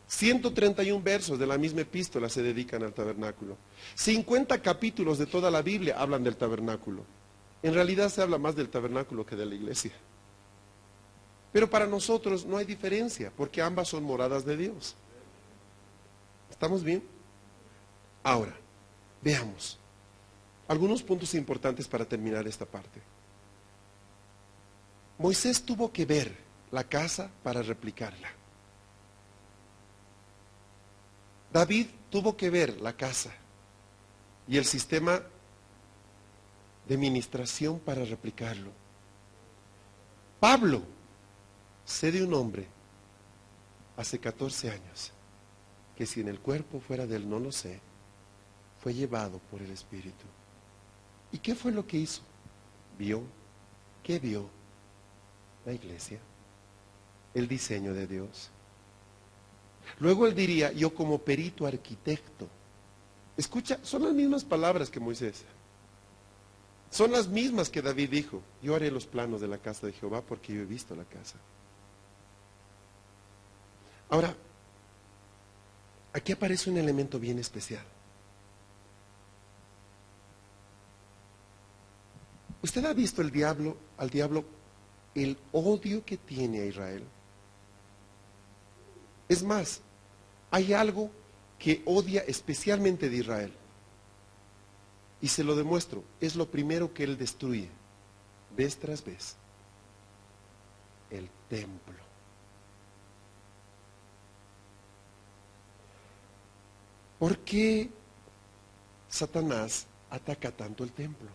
Speaker 1: 131 versos de la misma epístola se dedican al tabernáculo. 50 capítulos de toda la Biblia hablan del tabernáculo. En realidad se habla más del tabernáculo que de la iglesia. Pero para nosotros no hay diferencia, porque ambas son moradas de Dios. ¿Estamos bien? Ahora, veamos algunos puntos importantes para terminar esta parte. Moisés tuvo que ver la casa para replicarla. David tuvo que ver la casa y el sistema de ministración para replicarlo. Pablo, sé de un hombre hace 14 años que si en el cuerpo fuera de él, no lo sé, fue llevado por el Espíritu. ¿Y qué fue lo que hizo? Vio ¿Qué vio? La iglesia, el diseño de Dios. Luego él diría, yo como perito arquitecto. Escucha, son las mismas palabras que Moisés. Son las mismas que David dijo, yo haré los planos de la casa de Jehová porque yo he visto la casa. Ahora, aquí aparece un elemento bien especial. ¿Usted ha visto al diablo, el odio que tiene a Israel? Es más, hay algo que odia especialmente de Israel. Y se lo demuestro, es lo primero que él destruye, vez tras vez. El templo. ¿Por qué Satanás ataca tanto el templo?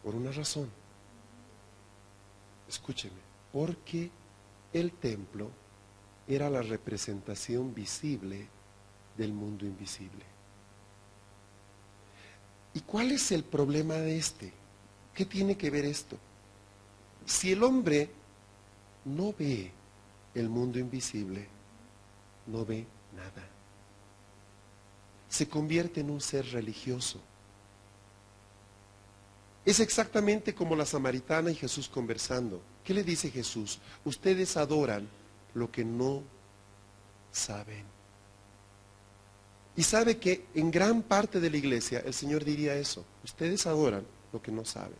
Speaker 1: Por una razón. Escúcheme, porque el templo era la representación visible del mundo invisible. ¿Y cuál es el problema de este? ¿Qué tiene que ver esto? Si el hombre no ve el mundo invisible, no ve nada. Se convierte en un ser religioso. Es exactamente como la samaritana y Jesús conversando. ¿Qué le dice Jesús? Ustedes adoran lo que no saben. Y sabe que en gran parte de la iglesia el Señor diría eso. Ustedes adoran lo que no saben.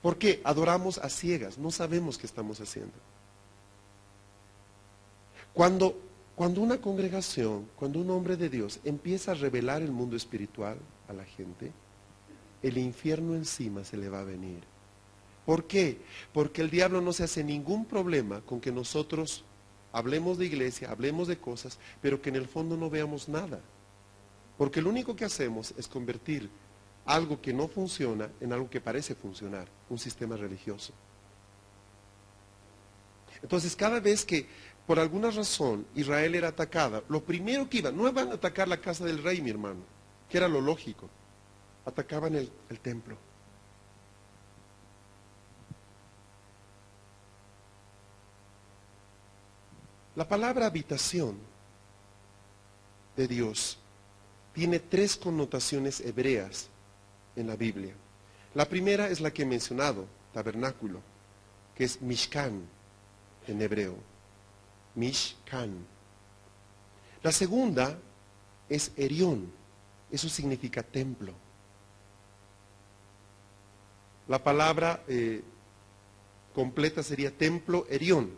Speaker 1: ¿Por qué? Adoramos a ciegas, no sabemos qué estamos haciendo. Cuando una congregación, cuando un hombre de Dios empieza a revelar el mundo espiritual a la gente, el infierno encima se le va a venir. ¿Por qué? Porque el diablo no se hace ningún problema con que nosotros hablemos de iglesia, hablemos de cosas, pero que en el fondo no veamos nada. Porque lo único que hacemos es convertir algo que no funciona en algo que parece funcionar, un sistema religioso. Entonces, cada vez que por alguna razón Israel era atacada, lo primero que iban, no iban a atacar la casa del rey, mi hermano, que era lo lógico, atacaban el templo. La palabra habitación de Dios tiene tres connotaciones hebreas en la Biblia. La primera es la que he mencionado, tabernáculo, que es Mishkan en hebreo. Mishkan. La segunda es Erión, eso significa templo. La palabra completa sería templo Erión.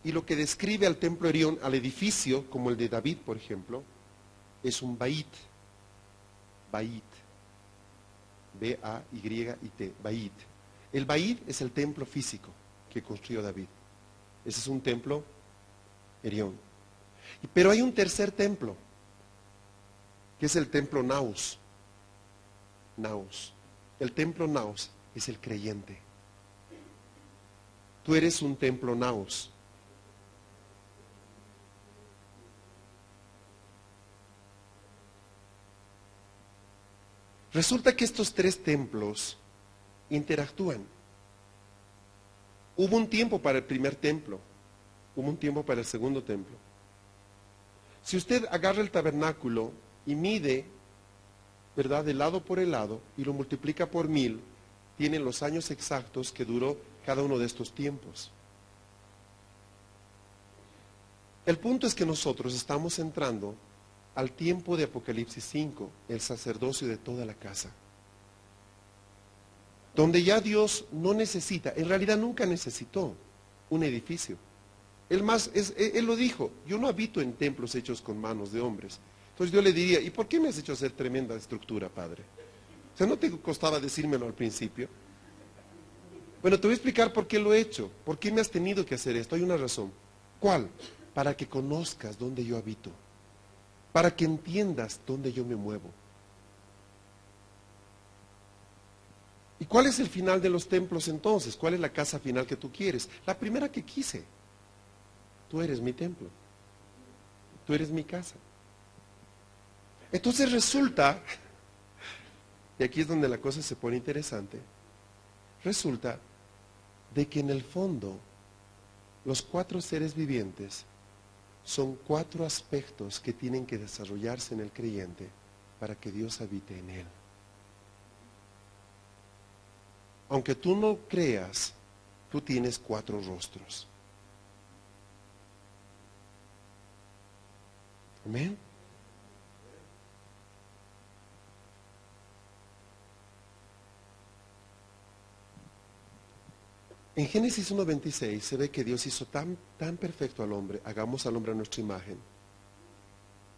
Speaker 1: Y lo que describe al templo Erión, al edificio, como el de David, por ejemplo, es un Bait. Bait. B-A-Y-I-T. Bait. El Bait es el templo físico que construyó David. Ese es un templo Erión. Pero hay un tercer templo, que es el templo Naus. Naus. El templo Naus es el creyente. Tú eres un templo Naus. Resulta que estos tres templos interactúan. Hubo un tiempo para el primer templo, hubo un tiempo para el segundo templo. Si usted agarra el tabernáculo y mide, ¿verdad?, de lado por el lado y lo multiplica por 1000, tiene los años exactos que duró cada uno de estos tiempos. El punto es que nosotros estamos entrando al tiempo de Apocalipsis 5, el sacerdocio de toda la casa. Donde ya Dios no necesita, en realidad nunca necesitó un edificio. Él lo dijo, yo no habito en templos hechos con manos de hombres. Entonces yo le diría, ¿y por qué me has hecho hacer tremenda estructura, Padre? O sea, ¿no te costaba decírmelo al principio? Bueno, te voy a explicar por qué lo he hecho, por qué me has tenido que hacer esto. Hay una razón. ¿Cuál? Para que conozcas dónde yo habito, para que entiendas dónde yo me muevo. ¿Y cuál es el final de los templos entonces? ¿Cuál es la casa final que tú quieres? La primera que quise. Tú eres mi templo. Tú eres mi casa. Entonces resulta, y aquí es donde la cosa se pone interesante, Resulta de que en el fondo los 4 seres vivientes son 4 aspectos que tienen que desarrollarse en el creyente para que Dios habite en él. Aunque tú no creas, tú tienes 4 rostros. Amén. En Génesis 1:26 se ve que Dios hizo tan perfecto al hombre, hagamos al hombre a nuestra imagen.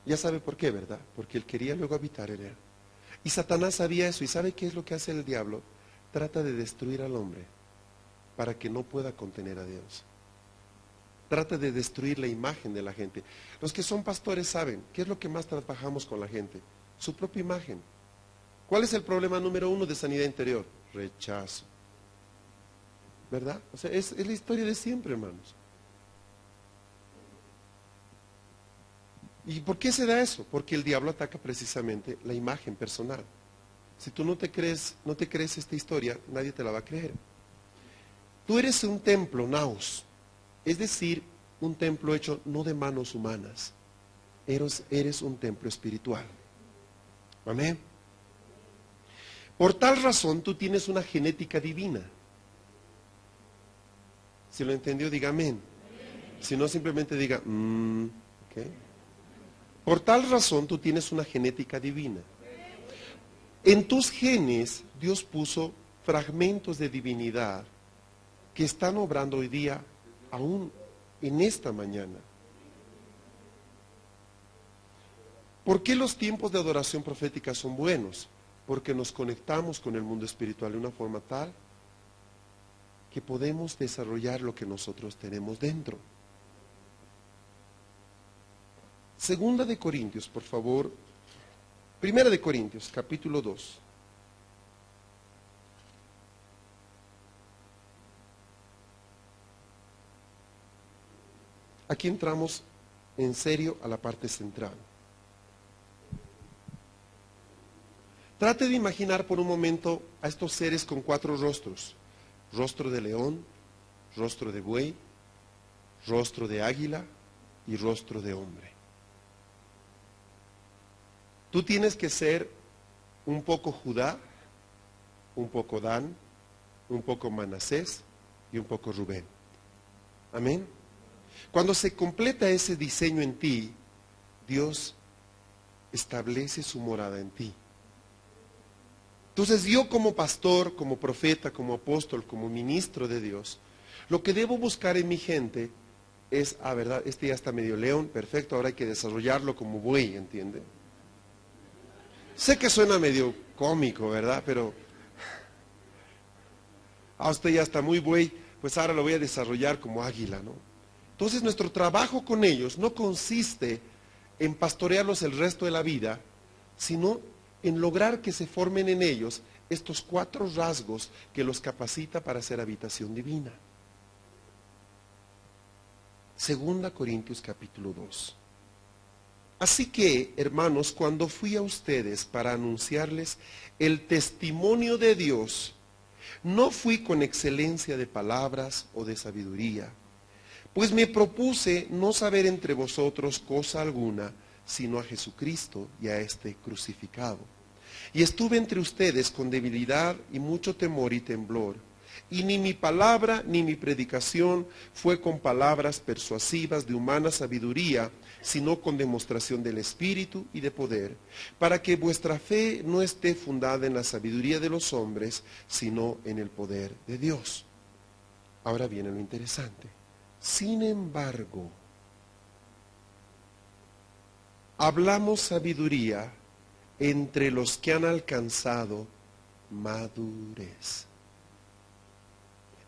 Speaker 1: Ya sabe por qué, ¿verdad? Porque Él quería luego habitar en él. Y Satanás sabía eso, y ¿sabe qué es lo que hace el diablo? Trata de destruir al hombre para que no pueda contener a Dios. Trata de destruir la imagen de la gente. Los que son pastores saben, ¿qué es lo que más trabajamos con la gente? Su propia imagen. ¿Cuál es el problema número 1 de sanidad interior? Rechazo. ¿Verdad? O sea, es la historia de siempre, hermanos. ¿Y por qué se da eso? Porque el diablo ataca precisamente la imagen personal. Si tú no te crees esta historia, nadie te la va a creer. Tú eres un templo, naos, es decir, un templo hecho no de manos humanas. Eres un templo espiritual. Amén. Por tal razón tú tienes una genética divina. Si lo entendió, diga amén. Si no, simplemente diga, ok. Por tal razón tú tienes una genética divina. En tus genes Dios puso fragmentos de divinidad que están obrando hoy día, aún en esta mañana. ¿Por qué los tiempos de adoración profética son buenos? Porque nos conectamos con el mundo espiritual de una forma tal que podemos desarrollar lo que nosotros tenemos dentro. Segunda de Corintios, por favor. Primera de Corintios, capítulo 2. Aquí entramos en serio a la parte central. Trate de imaginar por un momento a estos seres con 4 rostros. Rostro de león, rostro de buey, rostro de águila y rostro de hombre. Tú tienes que ser un poco Judá, un poco Dan, un poco Manasés y un poco Rubén. Amén. Cuando se completa ese diseño en ti, Dios establece su morada en ti. Entonces yo como pastor, como profeta, como apóstol, como ministro de Dios, lo que debo buscar en mi gente es, verdad, este ya está medio león, perfecto, ahora hay que desarrollarlo como buey, ¿entiende? Sé que suena medio cómico, ¿verdad? Pero usted ya está muy buey, pues ahora lo voy a desarrollar como águila, ¿no? Entonces nuestro trabajo con ellos no consiste en pastorearlos el resto de la vida, sino en lograr que se formen en ellos estos 4 rasgos que los capacita para hacer habitación divina. Segunda Corintios capítulo 2. Así que, hermanos, cuando fui a ustedes para anunciarles el testimonio de Dios, no fui con excelencia de palabras o de sabiduría, pues me propuse no saber entre vosotros cosa alguna, sino a Jesucristo y a este crucificado. Y estuve entre ustedes con debilidad y mucho temor y temblor. Y ni mi palabra ni mi predicación fue con palabras persuasivas de humana sabiduría, sino con demostración del Espíritu y de poder, para que vuestra fe no esté fundada en la sabiduría de los hombres, sino en el poder de Dios. Ahora viene lo interesante. Sin embargo, hablamos sabiduría entre los que han alcanzado madurez.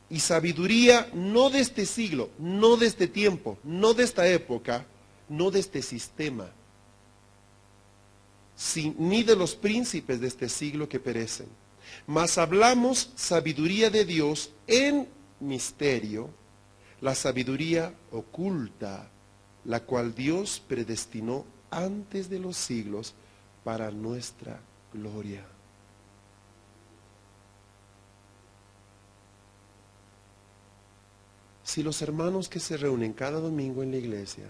Speaker 1: Y sabiduría no de este siglo, no de este tiempo, no de esta época, no de este sistema, ni de los príncipes de este siglo que perecen. Mas hablamos sabiduría de Dios en misterio, la sabiduría oculta, la cual Dios predestinó antes de los siglos para nuestra gloria. Si los hermanos que se reúnen cada domingo en la iglesia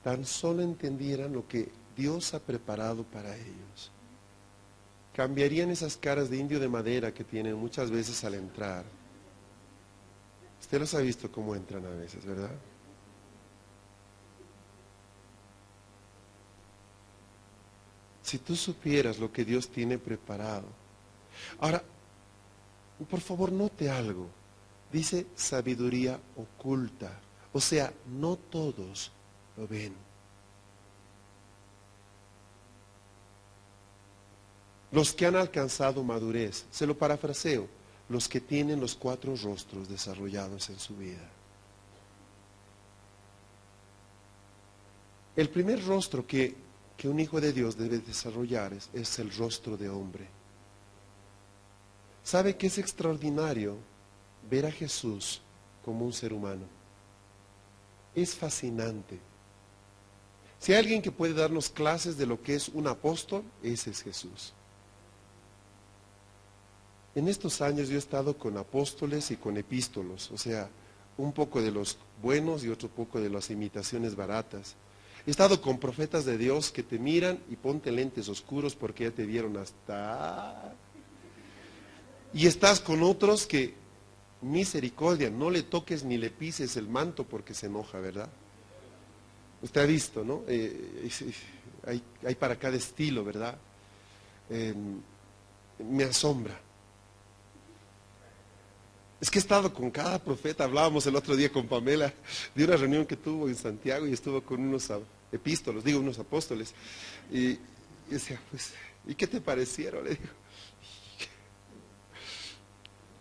Speaker 1: tan solo entendieran lo que Dios ha preparado para ellos, cambiarían esas caras de indio de madera que tienen muchas veces al entrar. Usted los ha visto cómo entran a veces, ¿verdad? Si tú supieras lo que Dios tiene preparado. Ahora, por favor, note algo. Dice sabiduría oculta. O sea, no todos lo ven. Los que han alcanzado madurez, se lo parafraseo, los que tienen los 4 rostros desarrollados en su vida. El primer rostro que un hijo de Dios debe desarrollar es el rostro de hombre. ¿Sabe que es extraordinario ver a Jesús como un ser humano? Es fascinante. Si hay alguien que puede darnos clases de lo que es un apóstol, ese es Jesús. En estos años yo he estado con apóstoles y con epístolos, o sea, un poco de los buenos y otro poco de las imitaciones baratas. He estado con profetas de Dios que te miran y ponte lentes oscuros porque ya te vieron hasta... Y estás con otros que, misericordia, no le toques ni le pises el manto porque se enoja, ¿verdad? Usted ha visto, ¿no? Hay para cada estilo, ¿verdad? Me asombra. Es que he estado con cada profeta. Hablábamos el otro día con Pamela de una reunión que tuvo en Santiago y estuvo con unos epístolos, unos apóstoles. Y decía, pues, ¿y qué te parecieron? Le digo,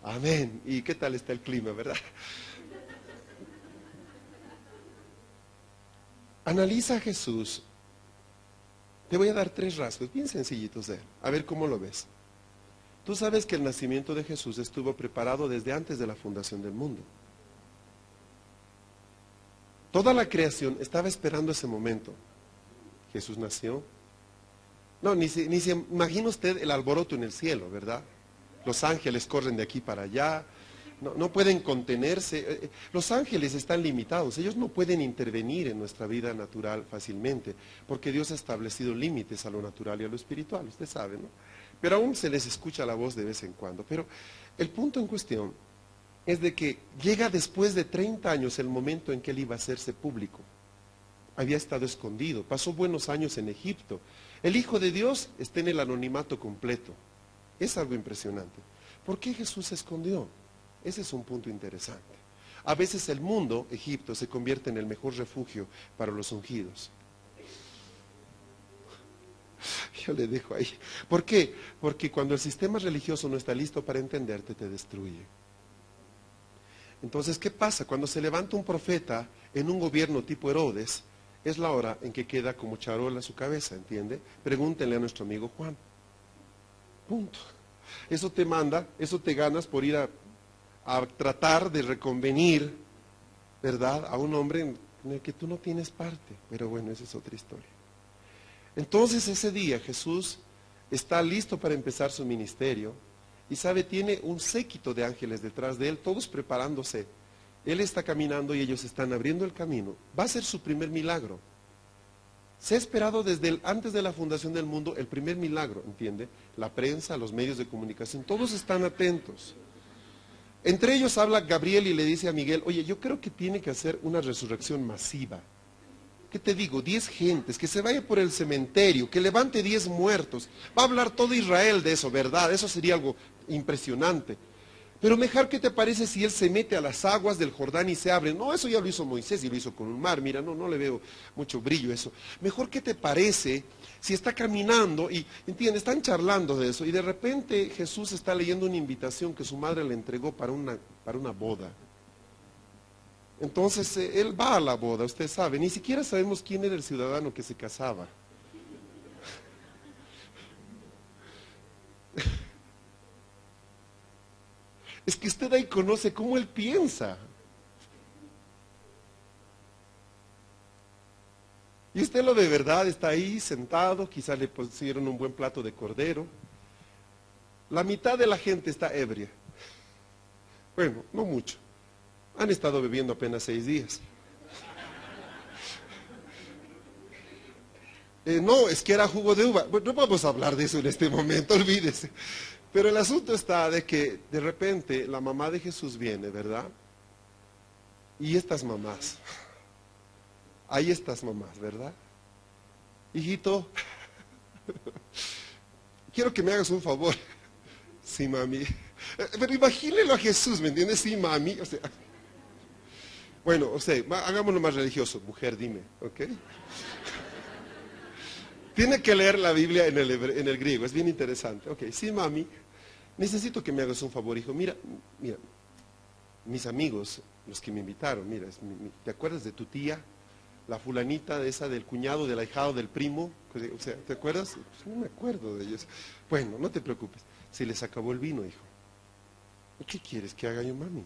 Speaker 1: amén. ¿Y qué tal está el clima, verdad? Analiza a Jesús. Te voy a dar 3 rasgos bien sencillitos de él. A ver cómo lo ves. Tú sabes que el nacimiento de Jesús estuvo preparado desde antes de la fundación del mundo. Toda la creación estaba esperando ese momento. Jesús nació. No, ni se imagina usted el alboroto en el cielo, ¿verdad? Los ángeles corren de aquí para allá. No pueden contenerse. Los ángeles están limitados. Ellos no pueden intervenir en nuestra vida natural fácilmente, porque Dios ha establecido límites a lo natural y a lo espiritual. Usted sabe, ¿no? Pero aún se les escucha la voz de vez en cuando. Pero el punto en cuestión es de que llega después de 30 años el momento en que él iba a hacerse público. Había estado escondido, pasó buenos años en Egipto. El Hijo de Dios está en el anonimato completo. Es algo impresionante. ¿Por qué Jesús se escondió? Ese es un punto interesante. A veces el mundo, Egipto, se convierte en el mejor refugio para los ungidos. Yo le dejo ahí. ¿Por qué? Porque cuando el sistema religioso no está listo para entenderte, te destruye. Entonces, ¿qué pasa? Cuando se levanta un profeta en un gobierno tipo Herodes, es la hora en que queda como charola su cabeza, ¿entiende? Pregúntenle a nuestro amigo Juan. Punto. Eso te manda, eso te ganas por ir a tratar de reconvenir, ¿verdad? A un hombre en el que tú no tienes parte. Pero bueno, esa es otra historia. Entonces ese día Jesús está listo para empezar su ministerio y sabe, tiene un séquito de ángeles detrás de él, todos preparándose. Él está caminando y ellos están abriendo el camino. Va a ser su primer milagro. Se ha esperado desde antes de la fundación del mundo el primer milagro, ¿entiende? La prensa, los medios de comunicación, todos están atentos. Entre ellos habla Gabriel y le dice a Miguel, oye, yo creo que tiene que hacer una resurrección masiva. ¿Qué te digo? 10 gentes, que se vaya por el cementerio, que levante 10 muertos. Va a hablar todo Israel de eso, ¿verdad? Eso sería algo impresionante. Pero mejor, ¿qué te parece si él se mete a las aguas del Jordán y se abre? No, eso ya lo hizo Moisés y lo hizo con un mar. Mira, no le veo mucho brillo eso. Mejor, ¿qué te parece si está caminando y, entiende, están charlando de eso y de repente Jesús está leyendo una invitación que su madre le entregó para una boda? Entonces, él va a la boda, usted sabe, ni siquiera sabemos quién era el ciudadano que se casaba. Es que usted ahí conoce cómo él piensa. Y usted lo ve, ¿verdad? Está ahí sentado, quizás le pusieron un buen plato de cordero. La mitad de la gente está ebria. Bueno, no mucho. Han estado bebiendo apenas 6 días. No, es que era jugo de uva. Bueno, no vamos a hablar de eso en este momento, olvídese. Pero el asunto está de que de repente la mamá de Jesús viene, ¿verdad? Y estas mamás, hay estas mamás, ¿verdad? Hijito, quiero que me hagas un favor. Sí, mami. Pero imagínelo a Jesús, ¿me entiendes? Sí, mami. O sea, bueno, o sea, hagámoslo más religioso. Mujer, dime, ¿ok? Tiene que leer la Biblia en el griego, es bien interesante. Ok, sí, mami, necesito que me hagas un favor, hijo. Mira, mis amigos, los que me invitaron, mira, ¿te acuerdas de tu tía? La fulanita de esa del cuñado, del ahijado, del primo. O sea, ¿te acuerdas? Pues no me acuerdo de ellos. Bueno, no te preocupes. Se les acabó el vino, hijo. ¿Qué quieres que haga yo, mami?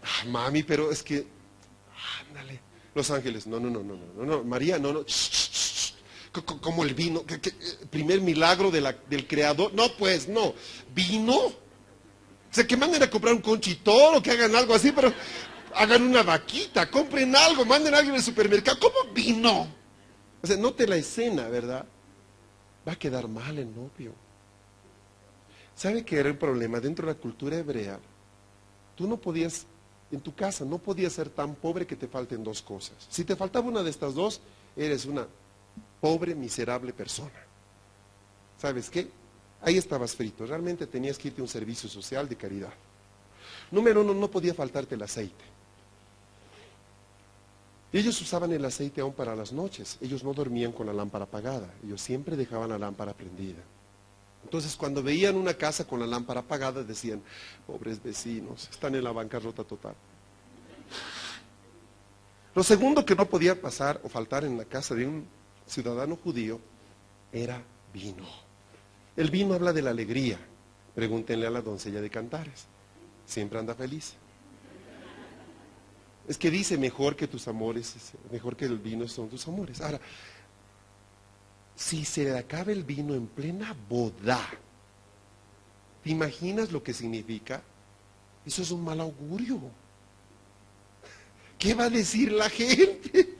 Speaker 1: Ah, mami, pero es que... Ándale. Los ángeles, no, María, no. Como el vino, primer milagro del creador. No, pues, no. ¿Vino? O sea, que manden a comprar un conchitoro, que hagan algo así, pero hagan una vaquita, compren algo, manden a alguien al supermercado. ¿Cómo vino? O sea, note la escena, ¿verdad? Va a quedar mal el novio. ¿Sabe qué era el problema? Dentro de la cultura hebrea, tú no podías, en tu casa, no podías ser tan pobre que te falten dos cosas. Si te faltaba una de estas dos, eres una pobre, miserable persona. ¿Sabes qué? Ahí estabas frito. Realmente tenías que irte a un servicio social de caridad. Número uno, no podía faltarte el aceite. Y ellos usaban el aceite aún para las noches. Ellos no dormían con la lámpara apagada. Ellos siempre dejaban la lámpara prendida. Entonces, cuando veían una casa con la lámpara apagada, decían, pobres vecinos, están en la bancarrota total. Lo segundo que no podía pasar o faltar en la casa de un ciudadano judío era vino. El vino habla de la alegría. Pregúntenle a la doncella de Cantares. Siempre anda feliz. Es que dice, mejor que tus amores, mejor que el vino son tus amores. Ahora, si se le acaba el vino en plena boda, ¿te imaginas lo que significa? Eso es un mal augurio. ¿Qué va a decir la gente?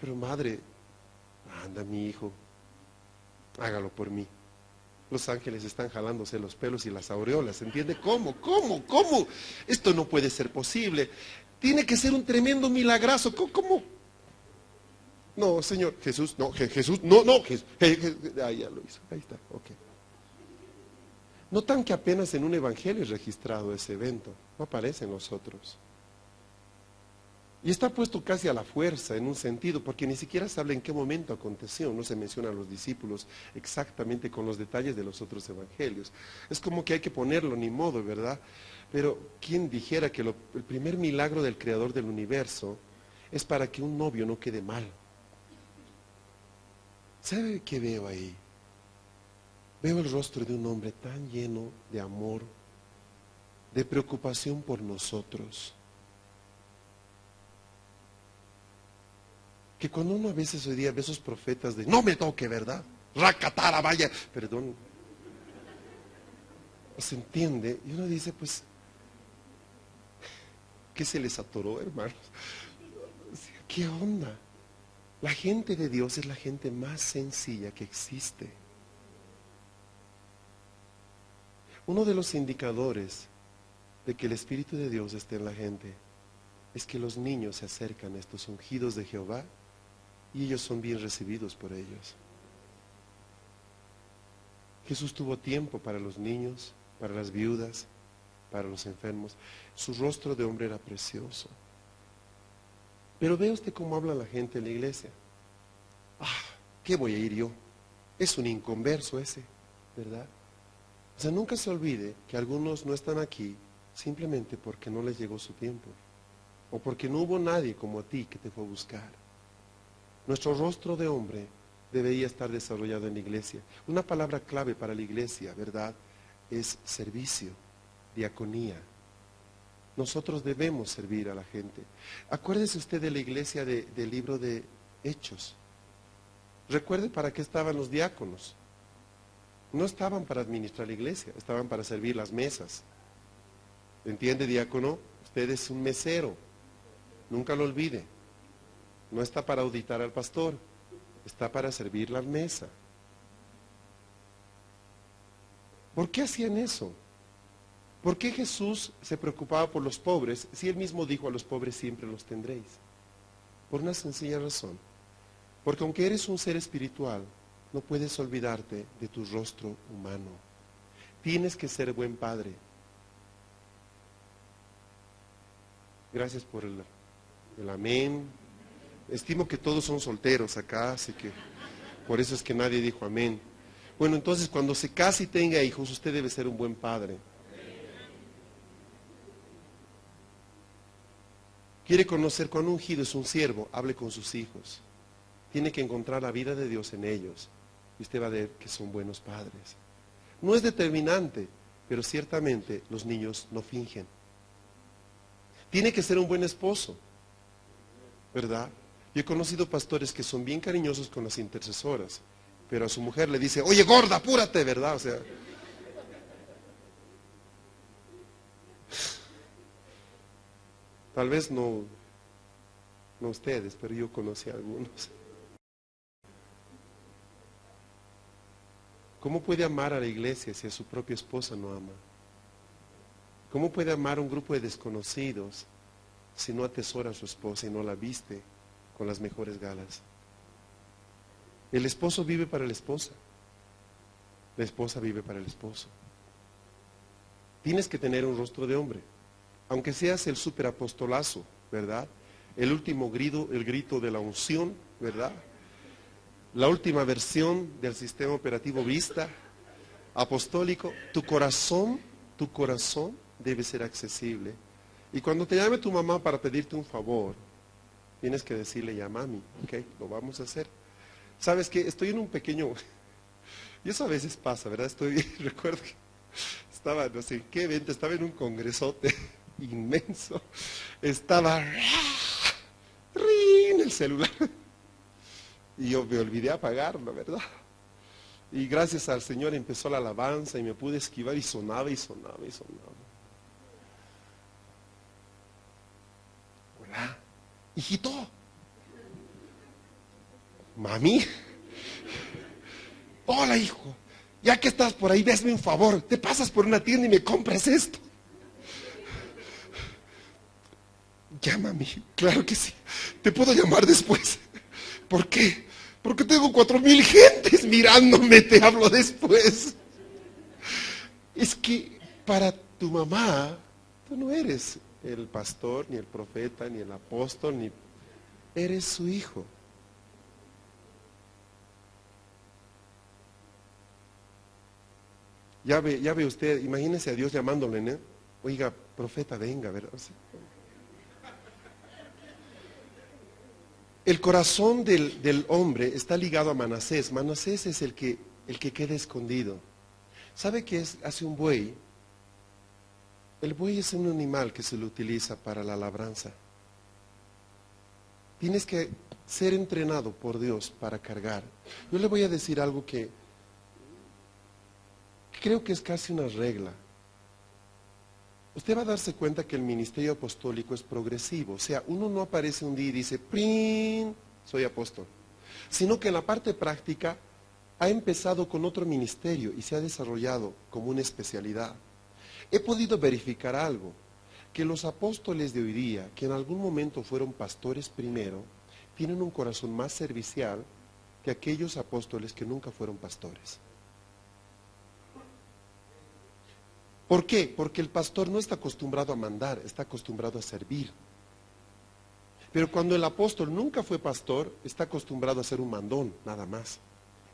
Speaker 1: Pero madre, anda mi hijo, hágalo por mí. Los ángeles están jalándose los pelos y las aureolas, ¿entiende? ¿Cómo? Esto no puede ser posible. Tiene que ser un tremendo milagrazo. ¿Cómo? No, Señor, Jesús, no, Jesús, no, ahí ya lo hizo, ahí está, ok. Notan que apenas en un evangelio es registrado ese evento, no aparece en los otros. Y está puesto casi a la fuerza en un sentido, porque ni siquiera se habla en qué momento aconteció, no se menciona a los discípulos exactamente con los detalles de los otros evangelios. Es como que hay que ponerlo, ni modo, ¿verdad? Pero ¿quién dijera que el primer milagro del creador del universo es para que un novio no quede mal? ¿Sabe qué veo ahí? Veo el rostro de un hombre tan lleno de amor, de preocupación por nosotros, que cuando uno a veces hoy día ve esos profetas de no me toque, ¿verdad? Racatara, vaya, perdón. Se entiende, y uno dice, pues, ¿qué se les atoró, hermanos? ¿Qué onda? La gente de Dios es la gente más sencilla que existe. Uno de los indicadores de que el Espíritu de Dios esté en la gente es que los niños se acercan a estos ungidos de Jehová y ellos son bien recibidos por ellos. Jesús tuvo tiempo para los niños, para las viudas, para los enfermos. Su rostro de hombre era precioso. Pero ve usted cómo habla la gente en la iglesia. ¿Qué voy a ir yo? Es un inconverso ese, ¿verdad? O sea, nunca se olvide que algunos no están aquí simplemente porque no les llegó su tiempo. O porque no hubo nadie como a ti que te fue a buscar. Nuestro rostro de hombre debería estar desarrollado en la iglesia. Una palabra clave para la iglesia, ¿verdad? Es servicio, diaconía. Nosotros debemos servir a la gente. Acuérdese usted de la iglesia del libro de Hechos. Recuerde para qué estaban los diáconos. No estaban para administrar la iglesia, estaban para servir las mesas. ¿Entiende, diácono? Usted es un mesero, nunca lo olvide. No está para auditar al pastor, está para servir la mesa. ¿Por qué hacían eso? ¿Por qué Jesús se preocupaba por los pobres si él mismo dijo a los pobres siempre los tendréis? Por una sencilla razón. Porque aunque eres un ser espiritual, no puedes olvidarte de tu rostro humano. Tienes que ser buen padre. Gracias por el amén. Estimo que todos son solteros acá, así que por eso es que nadie dijo amén. Bueno, entonces cuando se case y tenga hijos, usted debe ser un buen padre. Quiere conocer cuán ungido es un siervo, hable con sus hijos. Tiene que encontrar la vida de Dios en ellos. Y usted va a ver que son buenos padres. No es determinante, pero ciertamente los niños no fingen. Tiene que ser un buen esposo, ¿verdad? Yo he conocido pastores que son bien cariñosos con las intercesoras, pero a su mujer le dice, oye gorda, apúrate, ¿verdad? O sea, tal vez no ustedes, pero yo conocí a algunos. ¿Cómo puede amar a la iglesia si a su propia esposa no ama? ¿Cómo puede amar a un grupo de desconocidos si no atesora a su esposa y no la viste con las mejores galas? El esposo vive para la esposa. La esposa vive para el esposo. Tienes que tener un rostro de hombre. Aunque seas el superapostolazo, ¿verdad? El último grito, el grito de la unción, ¿verdad? La última versión del sistema operativo Vista, apostólico, tu corazón debe ser accesible. Y cuando te llame tu mamá para pedirte un favor, tienes que decirle, ya mami, ok, lo vamos a hacer. ¿Sabes qué? Estoy en un pequeño, y eso a veces pasa, ¿verdad? Recuerdo que estaba, no sé, ¿qué evento? Estaba en un congresote inmenso, estaba en el celular, y yo me olvidé apagarlo, ¿verdad? Y gracias al Señor empezó la alabanza y me pude esquivar y sonaba y sonaba y sonaba. Hola, hijito. Mami. Hola, hijo. Ya que estás por ahí, hazme un favor. Te pasas por una tienda y me compras esto. Ya, mami. Claro que sí. Te puedo llamar después. ¿Por qué? Porque tengo 4,000 gentes mirándome. Te hablo después. Es que para tu mamá, tú no eres el pastor, ni el profeta, ni el apóstol, ni eres su hijo. Ya ve usted, imagínese a Dios llamándole, ¿no? Oiga, profeta, venga, ¿verdad? O sea, el corazón del hombre está ligado a Manasés. Manasés es el que queda escondido. ¿Sabe qué hace un buey? El buey es un animal que se lo utiliza para la labranza. Tienes que ser entrenado por Dios para cargar. Yo le voy a decir algo que creo que es casi una regla. Usted va a darse cuenta que el ministerio apostólico es progresivo. O sea, uno no aparece un día y dice, ¡prin! Soy apóstol. Sino que en la parte práctica ha empezado con otro ministerio y se ha desarrollado como una especialidad. He podido verificar algo, que los apóstoles de hoy día, que en algún momento fueron pastores primero, tienen un corazón más servicial que aquellos apóstoles que nunca fueron pastores. ¿Por qué? Porque el pastor no está acostumbrado a mandar, está acostumbrado a servir. Pero cuando el apóstol nunca fue pastor, está acostumbrado a ser un mandón, nada más.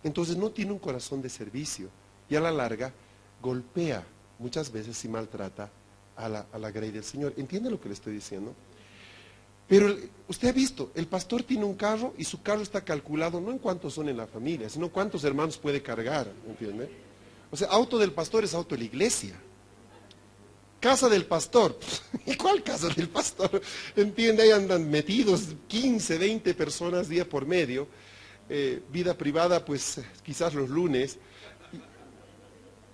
Speaker 1: Entonces no tiene un corazón de servicio y a la larga golpea muchas veces y maltrata a la grey del Señor. ¿Entiende lo que le estoy diciendo? Pero usted ha visto, el pastor tiene un carro y su carro está calculado no en cuántos son en la familia, sino cuántos hermanos puede cargar, ¿entiende? O sea, auto del pastor es auto de la iglesia. Casa del pastor, ¿y cuál casa del pastor? ¿Entiende? Ahí andan metidos 15, 20 personas día por medio. vida privada, pues quizás los lunes.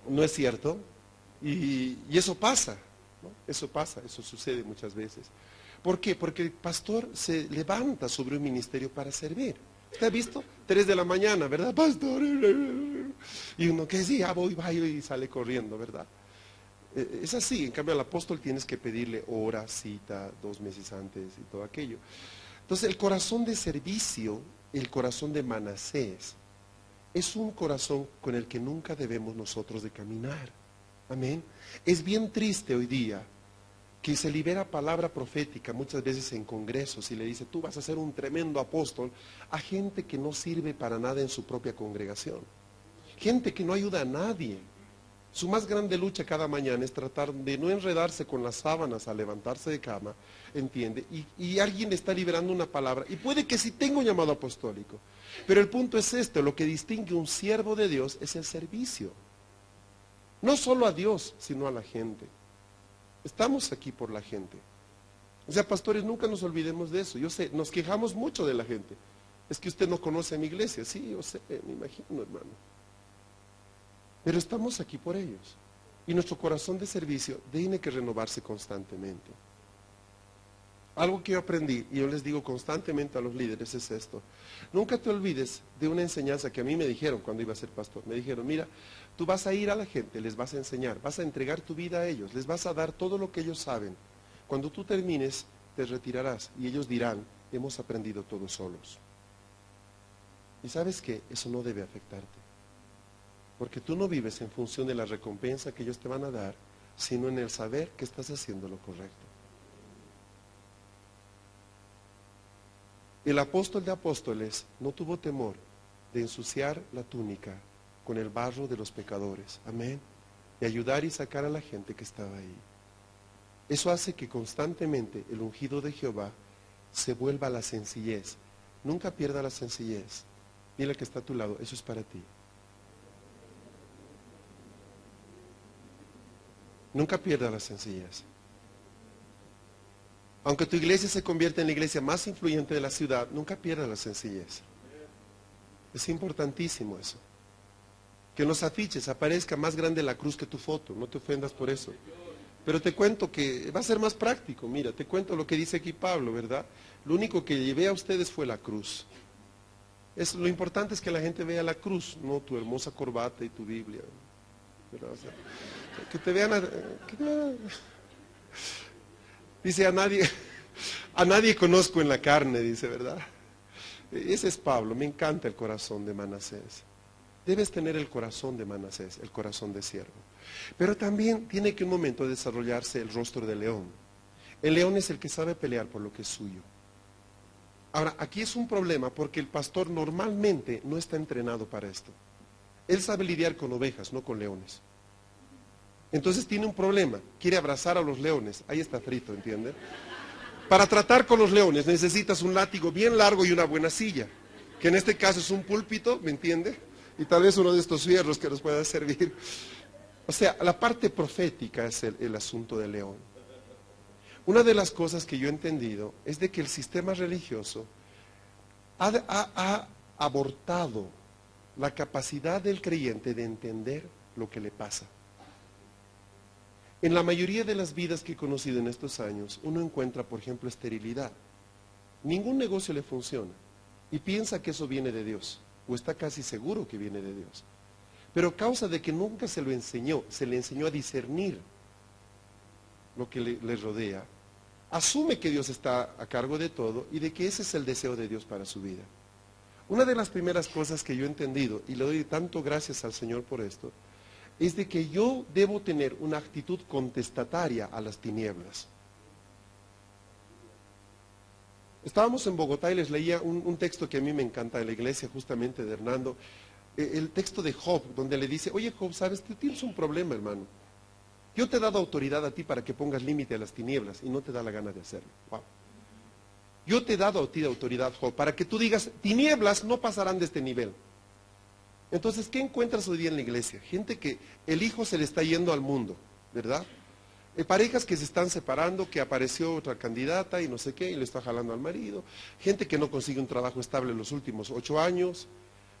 Speaker 1: ¿No es cierto? Y eso pasa, ¿no? Eso pasa, eso sucede muchas veces. ¿Por qué? Porque el pastor se levanta sobre un ministerio para servir. ¿Usted ha visto? 3 de la mañana, ¿verdad, pastor? Y uno que sí, voy, y sale corriendo, ¿verdad? Es así. En cambio al apóstol tienes que pedirle hora, cita, 2 meses antes y todo aquello. Entonces el corazón de servicio, el corazón de Manasés, es un corazón con el que nunca debemos nosotros de caminar. Amén. Es bien triste hoy día que se libera palabra profética muchas veces en congresos y le dice, tú vas a ser un tremendo apóstol, a gente que no sirve para nada en su propia congregación. Gente que no ayuda a nadie. Su más grande lucha cada mañana es tratar de no enredarse con las sábanas al levantarse de cama, ¿entiende? Y alguien le está liberando una palabra, y puede que sí tenga un llamado apostólico, pero el punto es este: lo que distingue un siervo de Dios es el servicio. No solo a Dios, sino a la gente. Estamos aquí por la gente. O sea, pastores, nunca nos olvidemos de eso. Yo sé, nos quejamos mucho de la gente. Es que usted no conoce a mi iglesia. Sí, yo sé, me imagino, hermano. Pero estamos aquí por ellos. Y nuestro corazón de servicio tiene que renovarse constantemente. Algo que yo aprendí, y yo les digo constantemente a los líderes, es esto. Nunca te olvides de una enseñanza que a mí me dijeron cuando iba a ser pastor. Me dijeron, mira, tú vas a ir a la gente, les vas a enseñar, vas a entregar tu vida a ellos, les vas a dar todo lo que ellos saben. Cuando tú termines, te retirarás y ellos dirán, hemos aprendido todos solos. Y ¿sabes qué? Eso no debe afectarte. Porque tú no vives en función de la recompensa que ellos te van a dar, sino en el saber que estás haciendo lo correcto. El apóstol de apóstoles no tuvo temor de ensuciar la túnica con el barro de los pecadores. Amén. Y ayudar y sacar a la gente que estaba ahí. Eso hace que constantemente el ungido de Jehová se vuelva a la sencillez. Nunca pierda la sencillez. Dile al que está a tu lado, eso es para ti. Nunca pierda la sencillez. Aunque tu iglesia se convierta en la iglesia más influyente de la ciudad, nunca pierda la sencillez. Es importantísimo eso. Que en los afiches aparezca más grande la cruz que tu foto, no te ofendas por eso. Pero te cuento que va a ser más práctico. Mira, te cuento lo que dice aquí Pablo, ¿verdad? Lo único que llevé a ustedes fue la cruz. Lo importante es que la gente vea la cruz, no tu hermosa corbata y tu Biblia, ¿verdad? O sea, que te vean... Dice, a nadie conozco en la carne, dice, ¿verdad? Ese es Pablo. Me encanta el corazón de Manasés. Debes tener el corazón de Manasés, el corazón de siervo. Pero también tiene que un momento desarrollarse el rostro del león. El león es el que sabe pelear por lo que es suyo. Ahora, aquí es un problema porque el pastor normalmente no está entrenado para esto. Él sabe lidiar con ovejas, no con leones. Entonces tiene un problema, quiere abrazar a los leones, ahí está frito, ¿entiende? Para tratar con los leones necesitas un látigo bien largo y una buena silla, que en este caso es un púlpito, ¿me entiende? Y tal vez uno de estos fierros que nos pueda servir. O sea, la parte profética es el asunto del león. Una de las cosas que yo he entendido es de que el sistema religioso ha abortado la capacidad del creyente de entender lo que le pasa. En la mayoría de las vidas que he conocido en estos años, uno encuentra, por ejemplo, esterilidad. Ningún negocio le funciona y piensa que eso viene de Dios, o está casi seguro que viene de Dios. Pero a causa de que nunca se le enseñó a discernir lo que le rodea, asume que Dios está a cargo de todo y de que ese es el deseo de Dios para su vida. Una de las primeras cosas que yo he entendido, y le doy tanto gracias al Señor por esto, es de que yo debo tener una actitud contestataria a las tinieblas. Estábamos en Bogotá y les leía un texto que a mí me encanta de la iglesia, justamente de Hernando, el texto de Job, donde le dice, oye Job, ¿sabes? Tú tienes un problema, hermano. Yo te he dado autoridad a ti para que pongas límite a las tinieblas y no te da la gana de hacerlo. Wow. Yo te he dado a ti autoridad, Job, para que tú digas, tinieblas no pasarán de este nivel. Entonces, ¿qué encuentras hoy día en la iglesia? Gente que el hijo se le está yendo al mundo, ¿verdad? Parejas que se están separando, que apareció otra candidata y no sé qué, y le está jalando al marido. Gente que no consigue un trabajo estable en los últimos 8 años,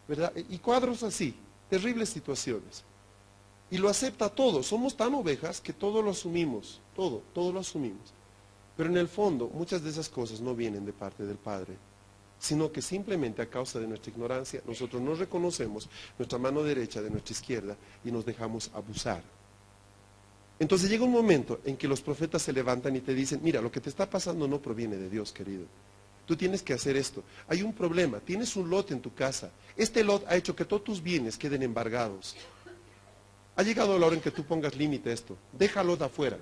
Speaker 1: ¿verdad? Y cuadros así, terribles situaciones. Y lo acepta todo. Somos tan ovejas que todo lo asumimos, todo lo asumimos. Pero en el fondo, muchas de esas cosas no vienen de parte del Padre, sino que simplemente a causa de nuestra ignorancia, nosotros no reconocemos nuestra mano derecha de nuestra izquierda y nos dejamos abusar. Entonces llega un momento en que los profetas se levantan y te dicen, mira, lo que te está pasando no proviene de Dios, querido. Tú tienes que hacer esto. Hay un problema, tienes un lot en tu casa. Este lot ha hecho que todos tus bienes queden embargados. Ha llegado la hora en que tú pongas límite a esto. Déjalo de afuera,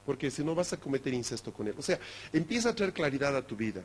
Speaker 1: porque si no vas a cometer incesto con él. O sea, empieza a traer claridad a tu vida.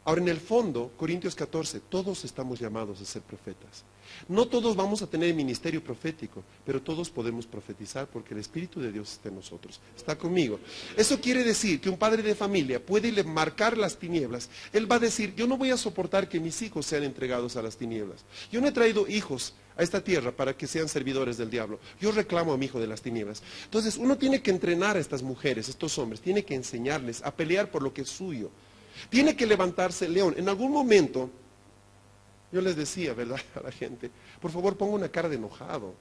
Speaker 1: Ahora, en el fondo, Corintios 14, todos estamos llamados a ser profetas. No todos vamos a tener ministerio profético, pero todos podemos profetizar porque el Espíritu de Dios está en nosotros. ¿Está conmigo? Eso quiere decir que un padre de familia puede marcar las tinieblas. Él va a decir, yo no voy a soportar que mis hijos sean entregados a las tinieblas. Yo no he traído hijos a esta tierra para que sean servidores del diablo. Yo reclamo a mi hijo de las tinieblas. Entonces, uno tiene que entrenar a estas mujeres, a estos hombres, tiene que enseñarles a pelear por lo que es suyo. Tiene que levantarse el león. En algún momento, yo les decía, ¿verdad?, a la gente, por favor ponga una cara de enojado.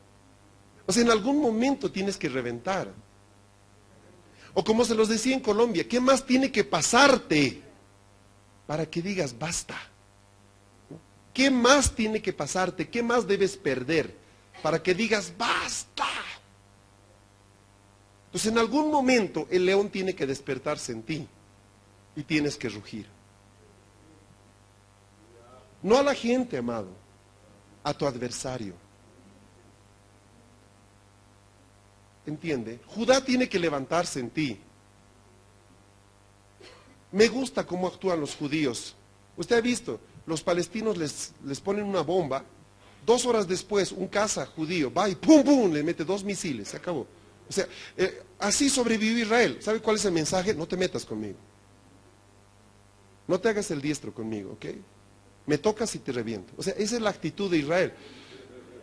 Speaker 1: O sea, en algún momento tienes que reventar. O como se los decía en Colombia, ¿qué más tiene que pasarte para que digas basta? ¿Qué más tiene que pasarte? ¿Qué más debes perder para que digas basta? Entonces, en algún momento el león tiene que despertarse en ti. Y tienes que rugir. No a la gente, amado, a tu adversario. ¿Entiende? Judá tiene que levantarse en ti. Me gusta cómo actúan los judíos. Usted ha visto, los palestinos les ponen una bomba, 2 horas después un caza judío va y pum, pum, le mete 2 misiles, se acabó. O sea, así sobrevivió Israel. ¿Sabe cuál es el mensaje? No te metas conmigo. No te hagas el diestro conmigo, ¿ok? Me tocas y te reviento. O sea, esa es la actitud de Israel.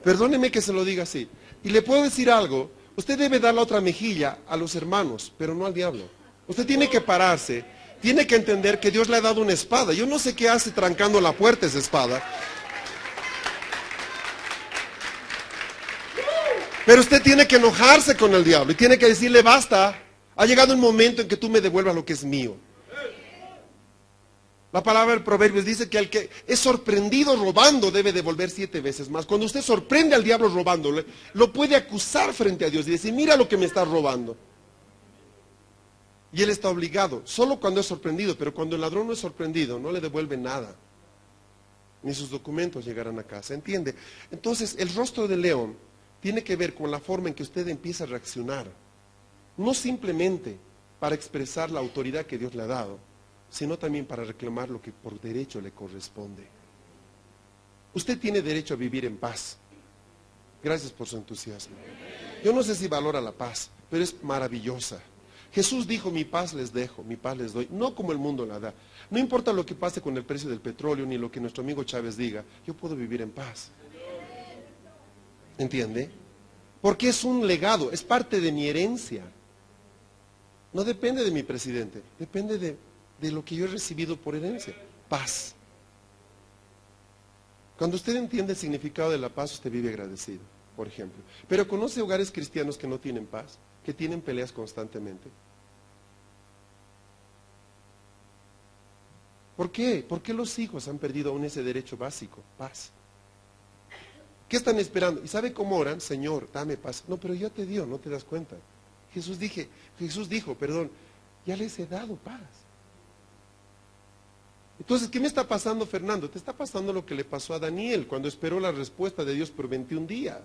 Speaker 1: Perdóneme que se lo diga así. Y le puedo decir algo, usted debe dar la otra mejilla a los hermanos, pero no al diablo. Usted tiene que pararse, tiene que entender que Dios le ha dado una espada. Yo no sé qué hace trancando la puerta esa espada. Pero usted tiene que enojarse con el diablo y tiene que decirle basta. Ha llegado un momento en que tú me devuelvas lo que es mío. La palabra del Proverbios dice que el que es sorprendido robando debe devolver 7 veces más. Cuando usted sorprende al diablo robándole, lo puede acusar frente a Dios y decir, mira lo que me está robando. Y él está obligado, solo cuando es sorprendido, pero cuando el ladrón no es sorprendido, no le devuelve nada. Ni sus documentos llegarán a casa, ¿entiende? Entonces, el rostro del león tiene que ver con la forma en que usted empieza a reaccionar. No simplemente para expresar la autoridad que Dios le ha dado, sino también para reclamar lo que por derecho le corresponde. Usted tiene derecho a vivir en paz. Gracias por su entusiasmo. Yo no sé si valora la paz, pero es maravillosa. Jesús dijo, mi paz les dejo, mi paz les doy, no como el mundo la da. No importa lo que pase con el precio del petróleo, ni lo que nuestro amigo Chávez diga, yo puedo vivir en paz. ¿Entiende? Porque es un legado, es parte de mi herencia. No depende de mi presidente, depende de lo que yo he recibido por herencia. Paz. Cuando usted entiende el significado de la paz, usted vive agradecido, por ejemplo. Pero conoce hogares cristianos que no tienen paz, que tienen peleas constantemente. ¿Por qué? ¿Por qué los hijos han perdido aún ese derecho básico? Paz. ¿Qué están esperando? ¿Y sabe cómo oran? Señor, dame paz. No, pero ya te dio, no te das cuenta. Jesús dijo, ya les he dado paz. Entonces, ¿qué me está pasando, Fernando? Te está pasando lo que le pasó a Daniel cuando esperó la respuesta de Dios por 21 días.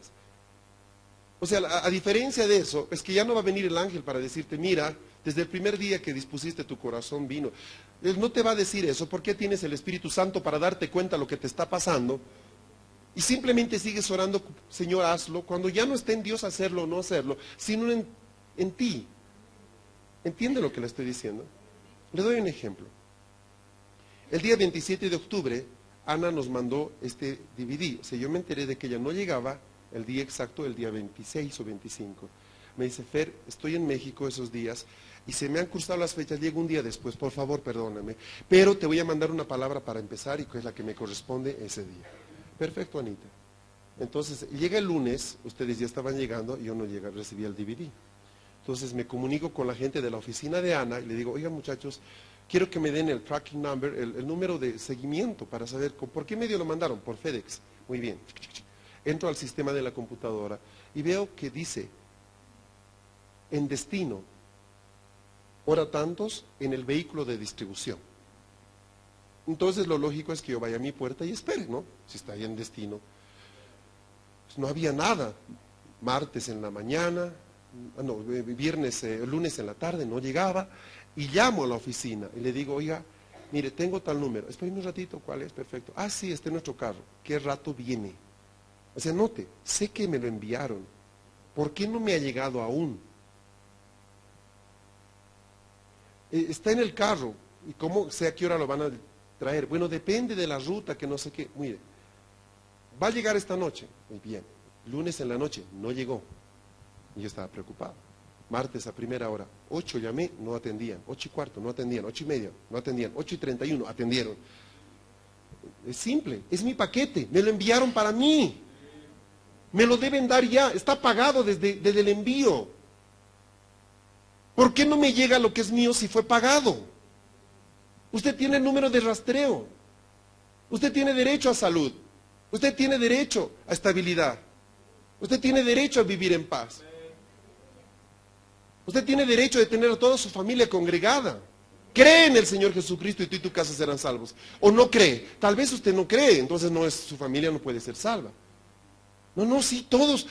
Speaker 1: O sea, a diferencia de eso, es que ya no va a venir el ángel para decirte, mira, desde el primer día que dispusiste tu corazón vino. Él no te va a decir eso, porque tienes el Espíritu Santo para darte cuenta de lo que te está pasando. Y simplemente sigues orando, Señor, hazlo, cuando ya no esté en Dios hacerlo o no hacerlo, sino en ti. ¿Entiende lo que le estoy diciendo? Le doy un ejemplo. El día 27 de octubre, Ana nos mandó este DVD. O sea, yo me enteré de que ella no llegaba el día exacto, el día 26 o 25. Me dice, Fer, estoy en México esos días y se me han cruzado las fechas, llego un día después, por favor, perdóname, pero te voy a mandar una palabra para empezar y que es la que me corresponde ese día. Perfecto, Anita. Entonces, llega el lunes, ustedes ya estaban llegando, y yo no llegué, recibí el DVD. Entonces me comunico con la gente de la oficina de Ana y le digo, oigan muchachos, quiero que me den el tracking number, el número de seguimiento para saber por qué medio lo mandaron, por FedEx. Muy bien. Entro al sistema de la computadora y veo que dice, en destino, hora tantos, en el vehículo de distribución. Entonces lo lógico es que yo vaya a mi puerta y espere, ¿no? Si está ahí en destino. Pues no había nada. Martes en la mañana, viernes, lunes en la tarde, no llegaba. Y llamo a la oficina y le digo, oiga, mire, tengo tal número. Espérame un ratito, ¿cuál es? Perfecto. Ah, sí, este es nuestro carro. ¿Qué rato viene? O sea, note, sé que me lo enviaron. ¿Por qué no me ha llegado aún? Está en el carro. ¿Y cómo sé a qué hora lo van a traer? Bueno, depende de la ruta, que no sé qué. Mire, va a llegar esta noche. Muy bien. Lunes en la noche, no llegó. Y yo estaba preocupado. Martes a primera hora, 8 llamé, no atendían. 8:15, no atendían. 8:30, no atendían. 8:31, atendieron. Es simple, es mi paquete, me lo enviaron para mí. Me lo deben dar ya, está pagado desde el envío. ¿Por qué no me llega lo que es mío si fue pagado? Usted tiene el número de rastreo. Usted tiene derecho a salud. Usted tiene derecho a estabilidad. Usted tiene derecho a vivir en paz. Usted tiene derecho de tener a toda su familia congregada. Cree en el Señor Jesucristo y tú y tu casa serán salvos. O no cree. Tal vez usted no cree, entonces no es, su familia no puede ser salva. No, no, sí, todos.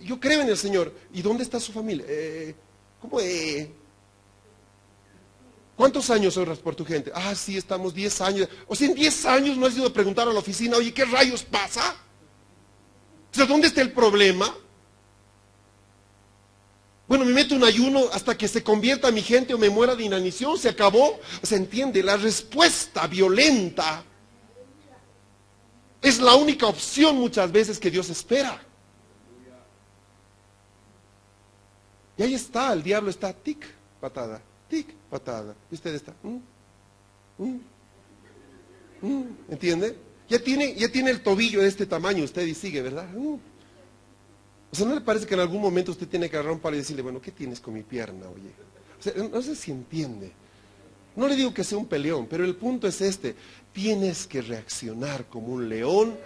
Speaker 1: Yo creo en el Señor. ¿Y dónde está su familia? ¿Cómo? ¿Cuántos años ahorras por tu gente? Ah, sí, estamos 10 años. O sea, en 10 años no has ido a preguntar a la oficina, oye, ¿qué rayos pasa? O sea, ¿dónde está el problema? Bueno, me meto un ayuno hasta que se convierta mi gente o me muera de inanición, se acabó. O sea, entiende, la respuesta violenta es la única opción muchas veces que Dios espera. Y ahí está, el diablo está, tic, patada, tic, patada. Y usted está, ¿entiende? Ya tiene el tobillo de este tamaño usted y sigue, ¿verdad? O sea, ¿no le parece que en algún momento usted tiene que agarrar un palo y decirle, bueno, ¿qué tienes con mi pierna, oye? O sea, no sé si entiende. No le digo que sea un peleón, pero el punto es este. Tienes que reaccionar como un león.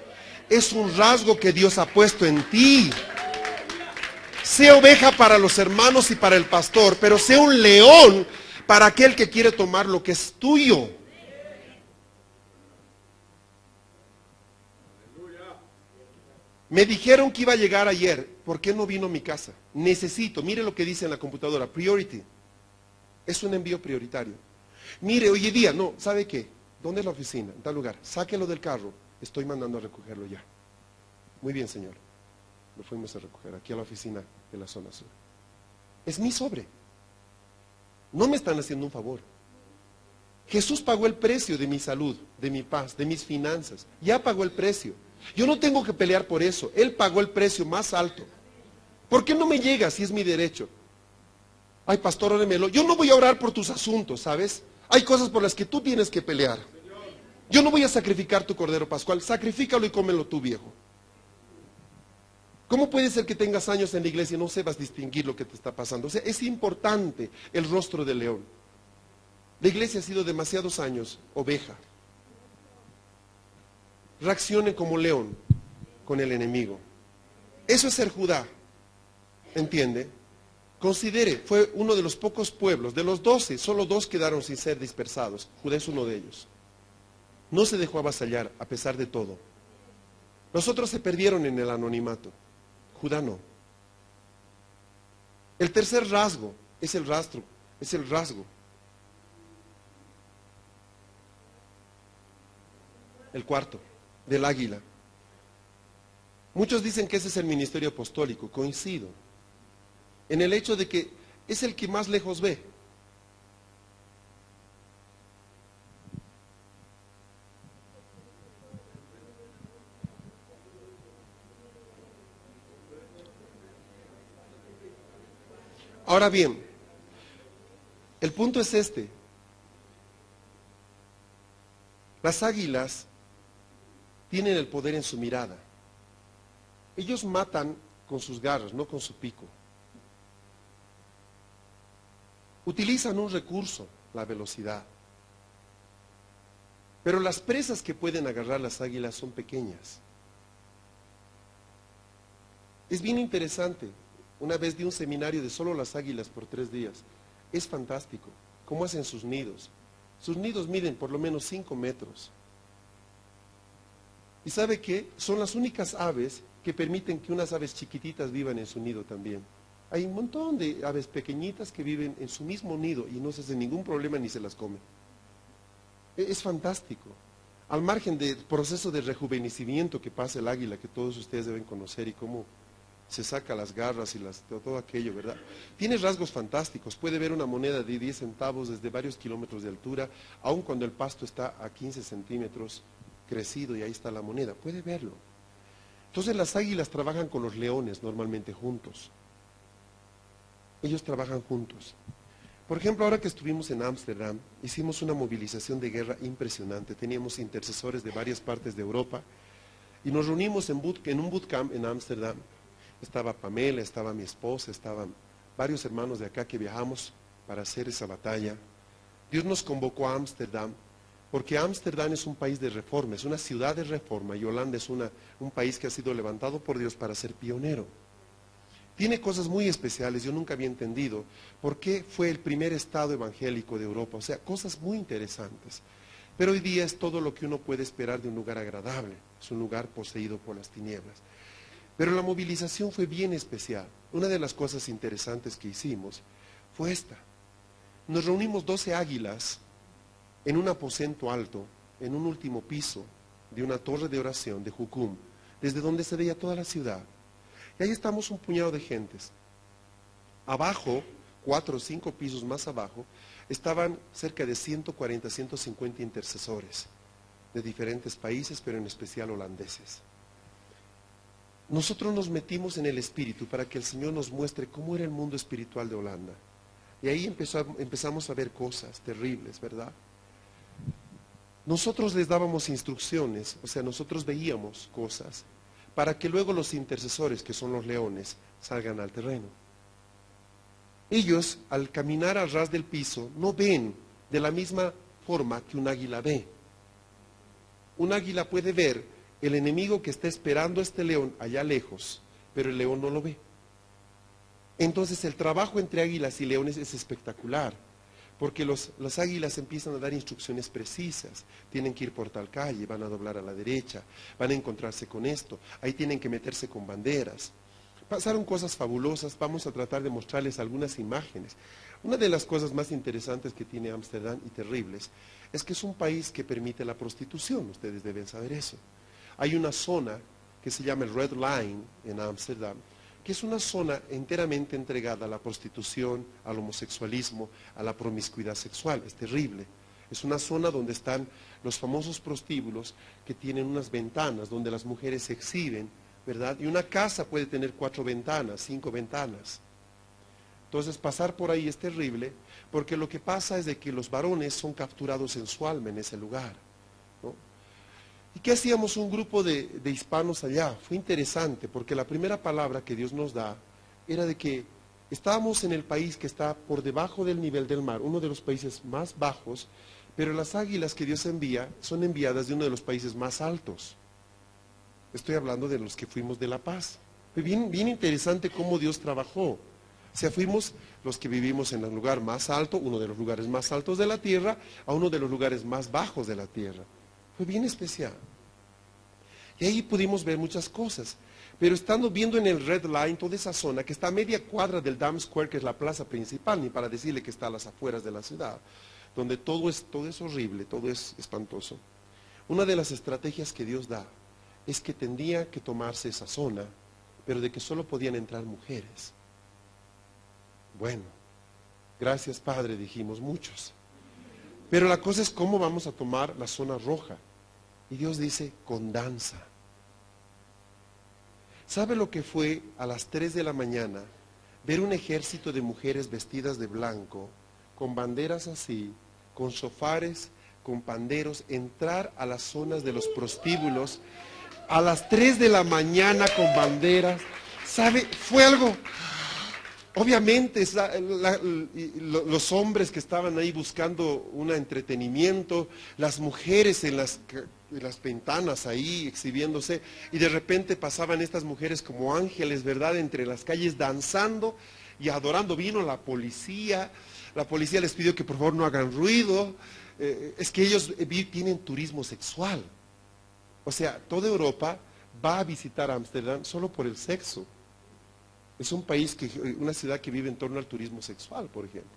Speaker 1: Es un rasgo que Dios ha puesto en ti. Sé oveja para los hermanos y para el pastor, pero sé un león para aquel que quiere tomar lo que es tuyo. Me dijeron que iba a llegar ayer. ¿Por qué no vino a mi casa? Necesito, mire lo que dice en la computadora, priority. Es un envío prioritario. Mire, hoy día, no, ¿sabe qué? ¿Dónde es la oficina? En tal lugar. Sáquelo del carro. Estoy mandando a recogerlo ya. Muy bien, señor. Lo fuimos a recoger aquí a la oficina de la zona sur. Es mi sobre. No me están haciendo un favor. Jesús pagó el precio de mi salud, de mi paz, de mis finanzas. Ya pagó el precio. Yo no tengo que pelear por eso. Él pagó el precio más alto. ¿Por qué no me llega si es mi derecho? Ay, pastor, óремelo. Yo no voy a orar por tus asuntos, ¿sabes? Hay cosas por las que tú tienes que pelear. Yo no voy a sacrificar tu cordero pascual. Sacrifícalo y cómelo tú, viejo. ¿Cómo puede ser que tengas años en la iglesia y no sepas distinguir lo que te está pasando? O sea, es importante el rostro del león. La iglesia ha sido demasiados años oveja. Reaccione como león con el enemigo. Eso es ser Judá. ¿Entiende? Considere, fue uno de los pocos pueblos, de los 12, solo 2 quedaron sin ser dispersados. Judá es uno de ellos. No se dejó avasallar a pesar de todo. Los otros se perdieron en el anonimato. Judá no. El tercer rasgo es el rastro, es el rasgo. El cuarto, del águila. Muchos dicen que ese es el ministerio apostólico, coincido. En el hecho de que es el que más lejos ve. Ahora bien, el punto es este. Las águilas tienen el poder en su mirada. Ellos matan con sus garras, no con su pico. Utilizan un recurso, la velocidad. Pero las presas que pueden agarrar las águilas son pequeñas. Es bien interesante. Una vez di un seminario de solo las águilas por 3 días. Es fantástico. ¿Cómo hacen sus nidos? Sus nidos miden por lo menos 5 metros. ¿Y sabe qué? Son las únicas aves que permiten que unas aves chiquititas vivan en su nido también. Hay un montón de aves pequeñitas que viven en su mismo nido y no se hace ningún problema ni se las come. Es fantástico. Al margen del proceso de rejuvenecimiento que pasa el águila, que todos ustedes deben conocer, y cómo se saca las garras y todo aquello, ¿verdad? Tiene rasgos fantásticos. Puede ver una moneda de 10 centavos desde varios kilómetros de altura, aun cuando el pasto está a 15 centímetros crecido y ahí está la moneda. Puede verlo. Entonces las águilas trabajan con los leones normalmente juntos. Ellos trabajan juntos. Por ejemplo, ahora que estuvimos en Ámsterdam, hicimos una movilización de guerra impresionante. Teníamos intercesores de varias partes de Europa y nos reunimos en un bootcamp en Ámsterdam. Estaba Pamela, estaba mi esposa, estaban varios hermanos de acá que viajamos para hacer esa batalla. Dios nos convocó a Ámsterdam porque Ámsterdam es un país de reforma, es una ciudad de reforma y Holanda es un país que ha sido levantado por Dios para ser pionero. Tiene cosas muy especiales, yo nunca había entendido por qué fue el primer estado evangélico de Europa, o sea, cosas muy interesantes. Pero hoy día es todo lo que uno puede esperar de un lugar agradable, es un lugar poseído por las tinieblas. Pero la movilización fue bien especial. Una de las cosas interesantes que hicimos fue esta. Nos reunimos 12 águilas en un aposento alto, en un último piso de una torre de oración de Jucum, desde donde se veía toda la ciudad. Y ahí estamos un puñado de gentes. Abajo, 4 o 5 pisos más abajo, estaban cerca de 140, 150 intercesores de diferentes países, pero en especial holandeses. Nosotros nos metimos en el espíritu para que el Señor nos muestre cómo era el mundo espiritual de Holanda. Y ahí empezamos a ver cosas terribles, ¿verdad? Nosotros les dábamos instrucciones, o sea, nosotros veíamos cosas, para que luego los intercesores, que son los leones, salgan al terreno. Ellos, al caminar al ras del piso, no ven de la misma forma que un águila ve. Un águila puede ver el enemigo que está esperando a este león allá lejos, pero el león no lo ve. Entonces el trabajo entre águilas y leones es espectacular, porque las águilas empiezan a dar instrucciones precisas. Tienen que ir por tal calle, van a doblar a la derecha, van a encontrarse con esto, ahí tienen que meterse con banderas. Pasaron cosas fabulosas, vamos a tratar de mostrarles algunas imágenes. Una de las cosas más interesantes que tiene Ámsterdam y terribles es que es un país que permite la prostitución, ustedes deben saber eso. Hay una zona que se llama el Red Line en Ámsterdam, que es una zona enteramente entregada a la prostitución, al homosexualismo, a la promiscuidad sexual. Es terrible. Es una zona donde están los famosos prostíbulos que tienen unas ventanas donde las mujeres se exhiben, ¿verdad? Y una casa puede tener 4 ventanas, 5 ventanas. Entonces pasar por ahí es terrible, porque lo que pasa es de que los varones son capturados en su alma en ese lugar, ¿no? ¿Y qué hacíamos un grupo de hispanos allá? Fue interesante, porque la primera palabra que Dios nos da era de que estábamos en el país que está por debajo del nivel del mar, uno de los países más bajos, pero las águilas que Dios envía son enviadas de uno de los países más altos. Estoy hablando de los que fuimos de La Paz. Fue bien interesante cómo Dios trabajó. O sea, fuimos los que vivimos en el lugar más alto, uno de los lugares más altos de la tierra, a uno de los lugares más bajos de la tierra. Fue bien especial. Y ahí pudimos ver muchas cosas. Pero estando viendo en el Red Line, toda esa zona, que está a media cuadra del Dam Square, que es la plaza principal, ni para decirle que está a las afueras de la ciudad, donde todo es horrible, todo es espantoso. Una de las estrategias que Dios da es que tendría que tomarse esa zona, pero de que solo podían entrar mujeres. Bueno, gracias Padre, dijimos muchos. Pero la cosa es cómo vamos a tomar la zona roja. Y Dios dice, con danza. ¿Sabe lo que fue a las 3 de la mañana ver un ejército de mujeres vestidas de blanco, con banderas así, con shofares, con panderos, entrar a las zonas de los prostíbulos a las 3 de la mañana con banderas. ¿Sabe? Fue algo... Obviamente los hombres que estaban ahí buscando un entretenimiento, las mujeres en las ventanas ahí exhibiéndose, y de repente pasaban estas mujeres como ángeles, ¿verdad? Entre las calles danzando y adorando. Vino la policía les pidió que por favor no hagan ruido. Es que ellos tienen turismo sexual. O sea, toda Europa va a visitar Ámsterdam solo por el sexo. Es un país, una ciudad que vive en torno al turismo sexual, por ejemplo.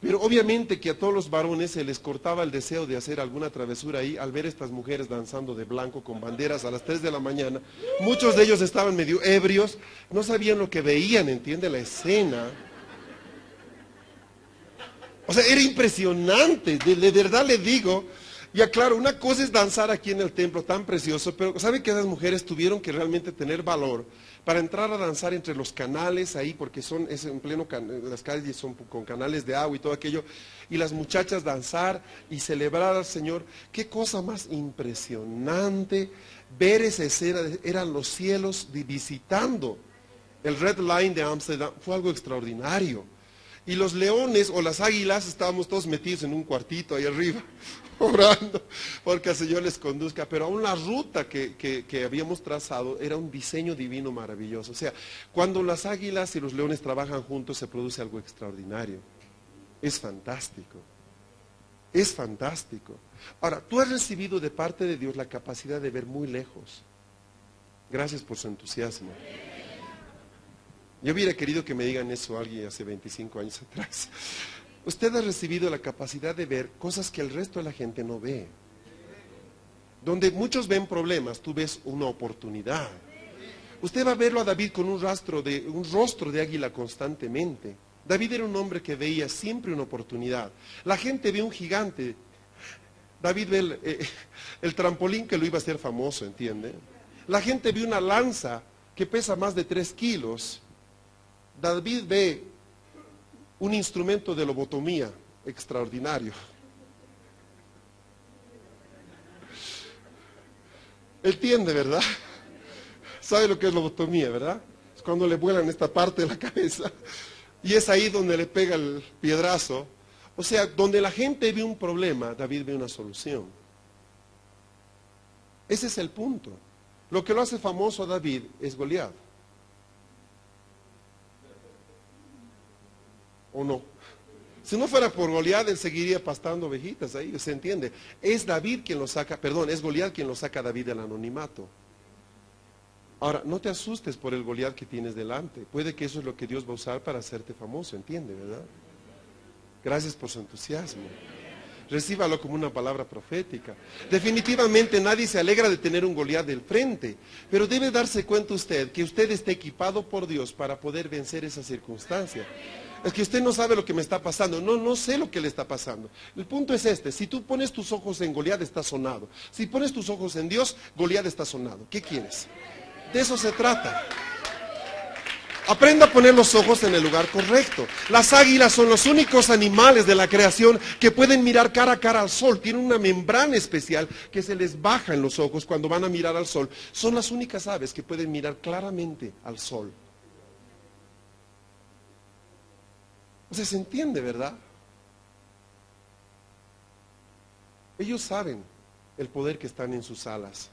Speaker 1: Pero obviamente que a todos los varones se les cortaba el deseo de hacer alguna travesura ahí al ver estas mujeres danzando de blanco con banderas a las 3 de la mañana. Muchos de ellos estaban medio ebrios, no sabían lo que veían, ¿entiende? La escena. O sea, era impresionante, de verdad le digo. Ya claro, una cosa es danzar aquí en el templo tan precioso, pero ¿sabe que esas mujeres tuvieron que realmente tener valor para entrar a danzar entre los canales ahí, porque es en pleno, las calles son con canales de agua y todo aquello, y las muchachas danzar y celebrar al Señor? Qué cosa más impresionante ver esa escena, eran los cielos visitando el Red Line de Ámsterdam, fue algo extraordinario. Y los leones o las águilas estábamos todos metidos en un cuartito ahí arriba, orando, porque el Señor les conduzca. Pero aún la ruta que habíamos trazado era un diseño divino maravilloso. O sea, cuando las águilas y los leones trabajan juntos se produce algo extraordinario. Es fantástico. Es fantástico. Ahora, tú has recibido de parte de Dios la capacidad de ver muy lejos. Gracias por su entusiasmo. Yo hubiera querido que me digan eso a alguien hace 25 años atrás. Usted ha recibido la capacidad de ver cosas que el resto de la gente no ve. Donde muchos ven problemas, tú ves una oportunidad. Usted va a verlo a David con un rostro de águila constantemente. David era un hombre que veía siempre una oportunidad. La gente ve un gigante. David ve el trampolín que lo iba a hacer famoso, ¿entiende? La gente ve una lanza que pesa más de 3 kilos. David ve un instrumento de lobotomía extraordinario. Entiende, ¿verdad? ¿Sabe lo que es lobotomía, verdad? Es cuando le vuelan esta parte de la cabeza y es ahí donde le pega el piedrazo. O sea, donde la gente ve un problema, David ve una solución. Ese es el punto. Lo que lo hace famoso a David es Goliat. ¿O no? Si no fuera por Goliat, él seguiría pastando ovejitas ahí, ¿se entiende? Es David quien lo saca, perdón, es Goliat quien lo saca a David del anonimato. Ahora, no te asustes por el Goliat que tienes delante. Puede que eso es lo que Dios va a usar para hacerte famoso, ¿entiende, verdad? Gracias por su entusiasmo. Recíbalo como una palabra profética. Definitivamente nadie se alegra de tener un Goliat del frente, pero debe darse cuenta usted que usted está equipado por Dios para poder vencer esa circunstancia. Es que usted no sabe lo que me está pasando. No sé lo que le está pasando. El punto es este: si tú pones tus ojos en Goliat, está sonado. Si pones tus ojos en Dios, Goliat está sonado. ¿Qué quieres? De eso se trata. Aprenda a poner los ojos en el lugar correcto. Las águilas son los únicos animales de la creación que pueden mirar cara a cara al sol. Tienen una membrana especial que se les baja en los ojos cuando van a mirar al sol. Son las únicas aves que pueden mirar claramente al sol. O sea, se entiende, ¿verdad? Ellos saben el poder que están en sus alas.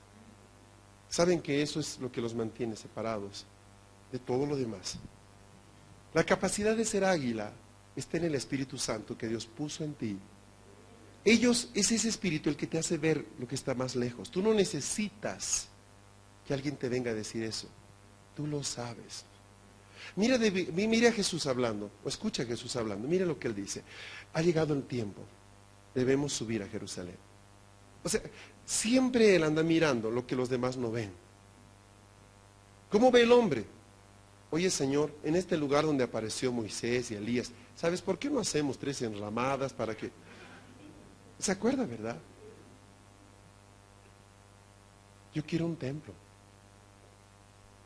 Speaker 1: Saben que eso es lo que los mantiene separados de todo lo demás. La capacidad de ser águila está en el Espíritu Santo que Dios puso en ti. Es ese espíritu el que te hace ver lo que está más lejos. Tú no necesitas que alguien te venga a decir eso. Tú lo sabes. Mira a Jesús hablando, o escucha a Jesús hablando. Mira lo que él dice. Ha llegado el tiempo. Debemos subir a Jerusalén. O sea, siempre él anda mirando lo que los demás no ven. ¿Cómo ve el hombre? Oye, Señor, en este lugar donde apareció Moisés y Elías, ¿sabes por qué no hacemos 3 enramadas para que... ¿Se acuerda, verdad? Yo quiero un templo,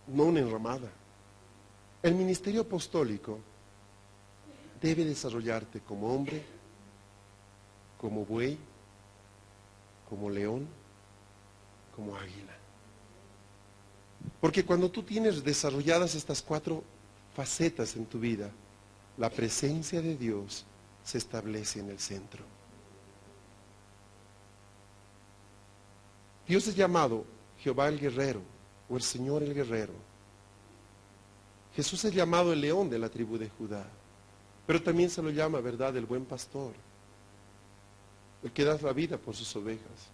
Speaker 1: no una enramada. El ministerio apostólico debe desarrollarte como hombre, como buey, como león, como águila. Porque cuando tú tienes desarrolladas estas 4 facetas en tu vida, la presencia de Dios se establece en el centro. Dios es llamado Jehová el guerrero o el Señor el guerrero. Jesús es llamado el león de la tribu de Judá, pero también se lo llama, ¿verdad?, el buen pastor, el que da la vida por sus ovejas.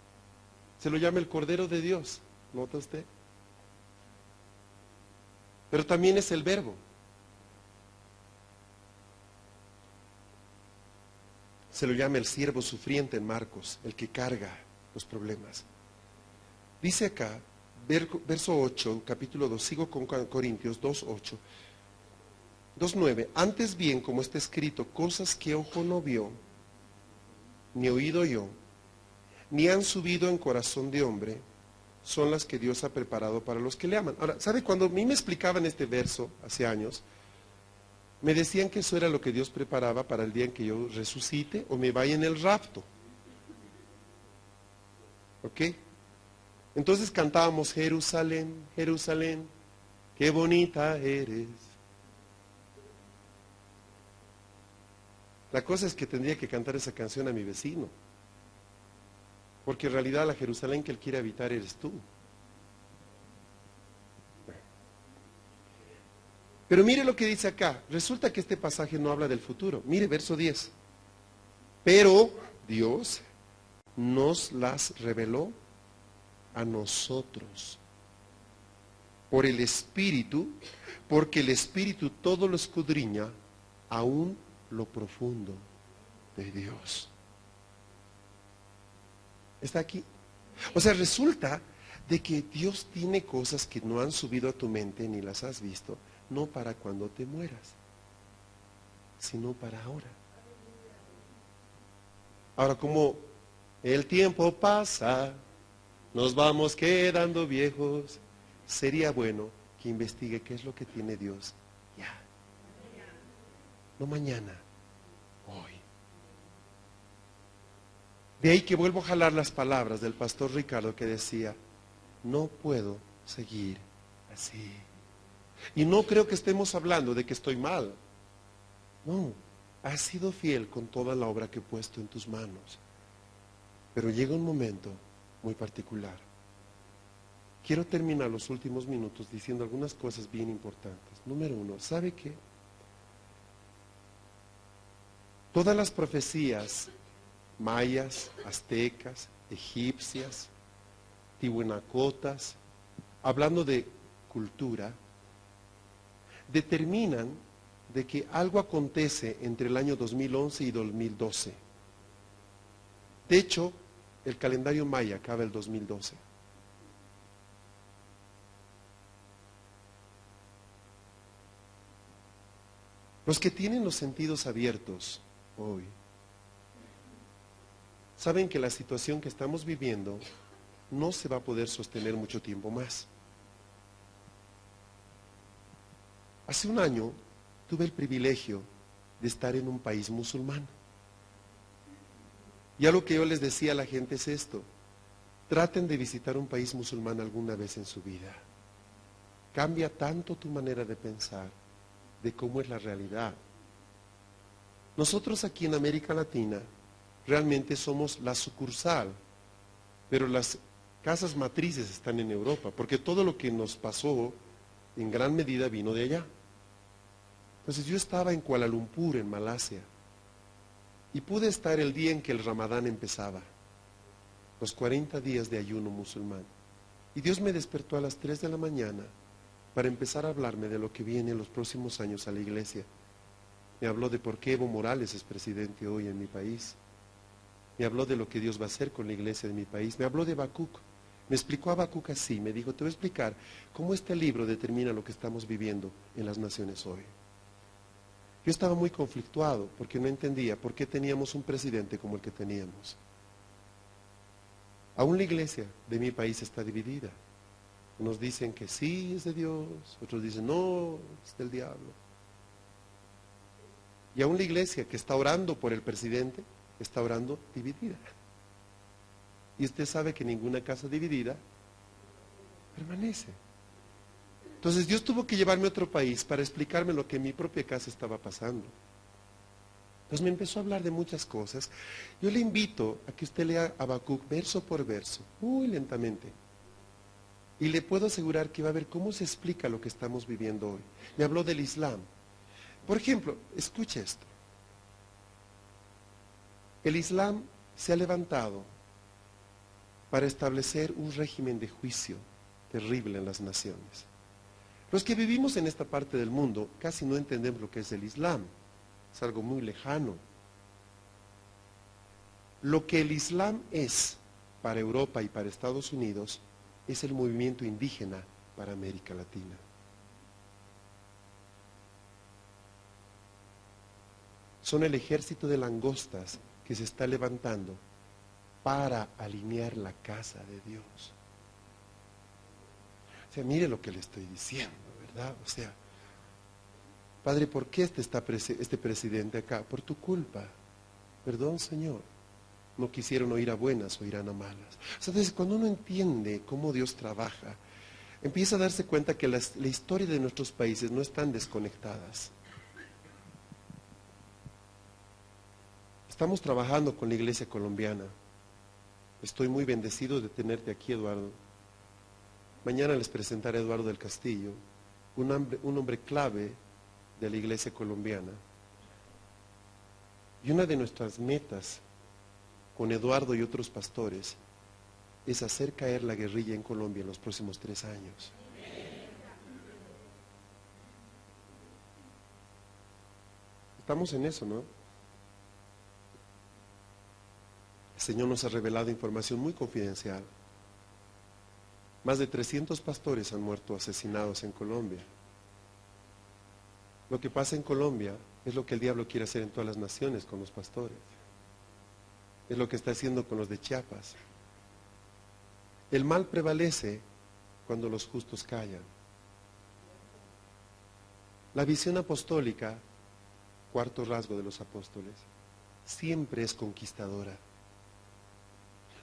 Speaker 1: Se lo llama el Cordero de Dios, ¿nota usted? Pero también es el Verbo. Se lo llama el siervo sufriente en Marcos, el que carga los problemas. Dice acá, verso 8, capítulo 2, sigo con Corintios 2:8, 2:9. Antes bien, como está escrito, cosas que ojo no vio, ni oído yo, ni han subido en corazón de hombre, son las que Dios ha preparado para los que le aman. Ahora, ¿sabe? Cuando a mí me explicaban este verso hace años, me decían que eso era lo que Dios preparaba para el día en que yo resucite o me vaya en el rapto. ¿Ok? Entonces cantábamos, Jerusalén, Jerusalén, qué bonita eres. La cosa es que tendría que cantar esa canción a mi vecino, porque en realidad la Jerusalén que él quiere habitar eres tú. Pero mire lo que dice acá. Resulta que este pasaje no habla del futuro. Mire, verso 10. Pero Dios nos las reveló a nosotros por el Espíritu, porque el Espíritu todo lo escudriña, aún lo profundo de Dios. ¿Está aquí? O sea, resulta de que Dios tiene cosas que no han subido a tu mente ni las has visto, no para cuando te mueras, sino para ahora. Ahora, como el tiempo pasa, nos vamos quedando viejos, sería bueno que investigue qué es lo que tiene Dios ya. No mañana, hoy. De ahí que vuelvo a jalar las palabras del pastor Ricardo que decía, no puedo seguir así. Y no creo que estemos hablando de que estoy mal. No, has sido fiel con toda la obra que he puesto en tus manos. Pero llega un momento muy particular. Quiero terminar los últimos minutos diciendo algunas cosas bien importantes. Número 1, ¿sabe qué? Todas las profecías mayas, aztecas, egipcias, tihuanacotas, hablando de cultura, determinan de que algo acontece entre el año 2011 y 2012. De hecho, el calendario maya acaba el 2012. Los que tienen los sentidos abiertos hoy saben que la situación que estamos viviendo no se va a poder sostener mucho tiempo más. Hace un año tuve el privilegio de estar en un país musulmán. Y algo que yo les decía a la gente es esto: traten de visitar un país musulmán alguna vez en su vida. Cambia tanto tu manera de pensar, de cómo es la realidad. Nosotros aquí en América Latina realmente somos la sucursal, pero las casas matrices están en Europa, porque todo lo que nos pasó en gran medida vino de allá. Entonces yo estaba en Kuala Lumpur, en Malasia, y pude estar el día en que el Ramadán empezaba, los 40 días de ayuno musulmán. Y Dios me despertó a las 3 de la mañana para empezar a hablarme de lo que viene en los próximos años a la iglesia. Me habló de por qué Evo Morales es presidente hoy en mi país. Me habló de lo que Dios va a hacer con la iglesia de mi país. Me habló de Habacuc. Me explicó a Habacuc así. Me dijo, te voy a explicar cómo este libro determina lo que estamos viviendo en las naciones hoy. Yo estaba muy conflictuado porque no entendía por qué teníamos un presidente como el que teníamos. Aún la iglesia de mi país está dividida. Unos dicen que sí, es de Dios, otros dicen no, es del diablo. Y aún la iglesia que está orando por el presidente, está orando dividida. Y usted sabe que ninguna casa dividida permanece. Entonces Dios tuvo que llevarme a otro país para explicarme lo que en mi propia casa estaba pasando. Entonces me empezó a hablar de muchas cosas. Yo le invito a que usted lea Habacuc verso por verso, muy lentamente. Y le puedo asegurar que va a ver cómo se explica lo que estamos viviendo hoy. Me habló del Islam. Por ejemplo, escuche esto. El Islam se ha levantado para establecer un régimen de juicio terrible en las naciones. Los que vivimos en esta parte del mundo casi no entendemos lo que es el Islam. Es algo muy lejano. Lo que el Islam es para Europa y para Estados Unidos es el movimiento indígena para América Latina. Son el ejército de langostas que se está levantando para alinear la casa de Dios. O sea, mire lo que le estoy diciendo, ¿verdad? O sea, Padre, ¿por qué este presidente acá? Por tu culpa. Perdón, Señor. No quisieron oír a buenas, oirán a malas. O sea, entonces, cuando uno entiende cómo Dios trabaja, empieza a darse cuenta que la historia de nuestros países no están desconectadas. Estamos trabajando con la iglesia colombiana. Estoy muy bendecido de tenerte aquí, Eduardo. Mañana les presentaré a Eduardo del Castillo, un hombre clave de la iglesia colombiana. Y una de nuestras metas con Eduardo y otros pastores es hacer caer la guerrilla en Colombia en los próximos 3 años. Estamos en eso, ¿no? El Señor nos ha revelado información muy confidencial. Más de 300 pastores han muerto asesinados en Colombia. Lo que pasa en Colombia es lo que el diablo quiere hacer en todas las naciones con los pastores. Es lo que está haciendo con los de Chiapas. El mal prevalece cuando los justos callan. La visión apostólica, cuarto rasgo de los apóstoles, siempre es conquistadora.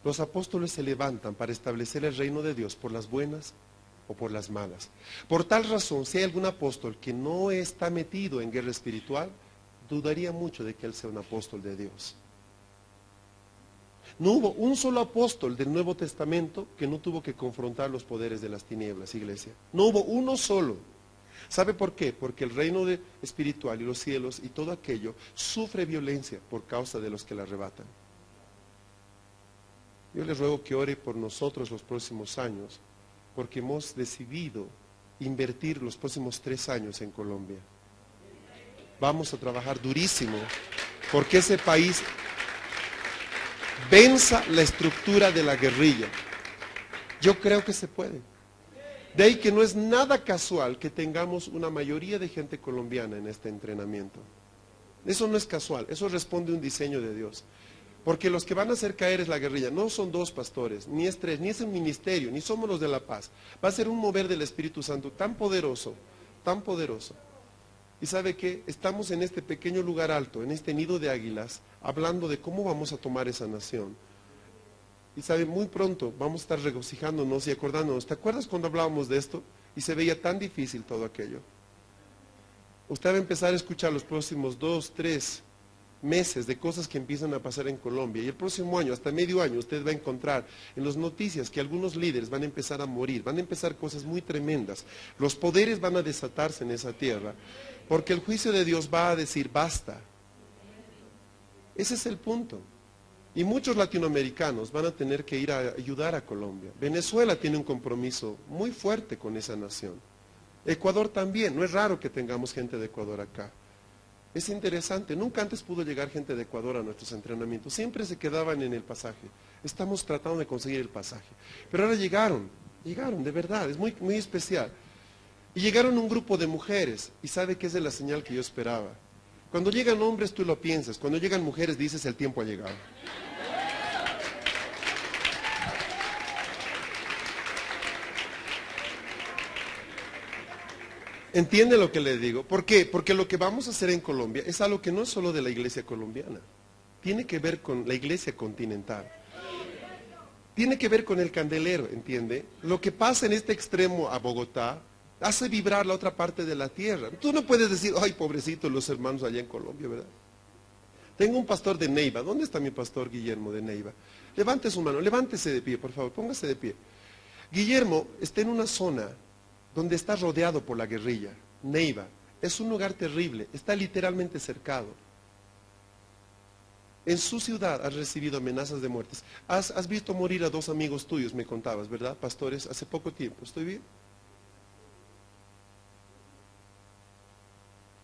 Speaker 1: Los apóstoles se levantan para establecer el reino de Dios por las buenas o por las malas. Por tal razón, si hay algún apóstol que no está metido en guerra espiritual, dudaría mucho de que él sea un apóstol de Dios. No hubo un solo apóstol del Nuevo Testamento que no tuvo que confrontar los poderes de las tinieblas, iglesia. No hubo uno solo. ¿Sabe por qué? Porque el reino espiritual y los cielos y todo aquello sufre violencia por causa de los que la arrebatan. Yo les ruego que ore por nosotros los próximos años, porque hemos decidido invertir los próximos 3 años en Colombia. Vamos a trabajar durísimo porque ese país venza la estructura de la guerrilla. Yo creo que se puede. De ahí que no es nada casual que tengamos una mayoría de gente colombiana en este entrenamiento. Eso no es casual, eso responde a un diseño de Dios. Porque los que van a hacer caer es la guerrilla. No son 2 pastores, ni es 3, ni es un ministerio, ni somos los de la paz. Va a ser un mover del Espíritu Santo tan poderoso, tan poderoso. Y sabe que estamos en este pequeño lugar alto, en este nido de águilas, hablando de cómo vamos a tomar esa nación. Y sabe, muy pronto vamos a estar regocijándonos y acordándonos. ¿Te acuerdas cuando hablábamos de esto? Y se veía tan difícil todo aquello. Usted va a empezar a escuchar los próximos 2, 3 meses de cosas que empiezan a pasar en Colombia, y el próximo año, hasta medio año, usted va a encontrar en las noticias que algunos líderes van a empezar a morir, van a empezar cosas muy tremendas, los poderes van a desatarse en esa tierra, porque el juicio de Dios va a decir basta. Ese es el punto. Y muchos latinoamericanos van a tener que ir a ayudar a Colombia. Venezuela tiene un compromiso muy fuerte con esa nación. Ecuador también, no es raro que tengamos gente de Ecuador acá. Es interesante, nunca antes pudo llegar gente de Ecuador a nuestros entrenamientos, siempre se quedaban en el pasaje. Estamos tratando de conseguir el pasaje. Pero ahora llegaron, de verdad, es muy, muy especial. Y llegaron un grupo de mujeres, y sabe que esa es la señal que yo esperaba. Cuando llegan hombres tú lo piensas, cuando llegan mujeres dices el tiempo ha llegado. ¿Entiende lo que le digo? ¿Por qué? Porque lo que vamos a hacer en Colombia es algo que no es solo de la iglesia colombiana. Tiene que ver con la iglesia continental. Tiene que ver con el candelero, ¿entiende? Lo que pasa en este extremo a Bogotá hace vibrar la otra parte de la tierra. Tú no puedes decir, ay, pobrecitos los hermanos allá en Colombia, ¿verdad? Tengo un pastor de Neiva. ¿Dónde está mi pastor Guillermo de Neiva? Levante su mano, levántese de pie, por favor, póngase de pie. Guillermo está en una zona donde está rodeado por la guerrilla. Neiva es un lugar terrible, está literalmente cercado. En su ciudad has recibido amenazas de muertes. Has visto morir a 2 amigos tuyos, me contabas, ¿verdad, pastores? Hace poco tiempo, ¿estoy bien?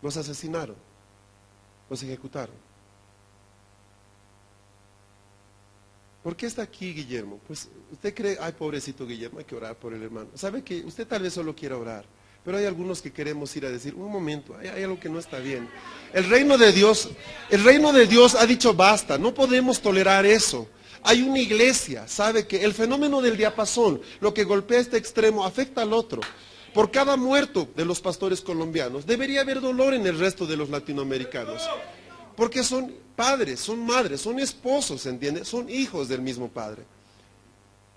Speaker 1: Los asesinaron, los ejecutaron. ¿Por qué está aquí Guillermo? Pues usted cree, ay, pobrecito Guillermo, hay que orar por el hermano. ¿Sabe que usted tal vez solo quiera orar? Pero hay algunos que queremos ir a decir, un momento, hay algo que no está bien. El reino de Dios ha dicho basta, no podemos tolerar eso. Hay una iglesia, sabe que el fenómeno del diapasón, lo que golpea este extremo, afecta al otro. Por cada muerto de los pastores colombianos, debería haber dolor en el resto de los latinoamericanos. Porque son padres, son madres, son esposos, ¿entiende? Son hijos del mismo padre.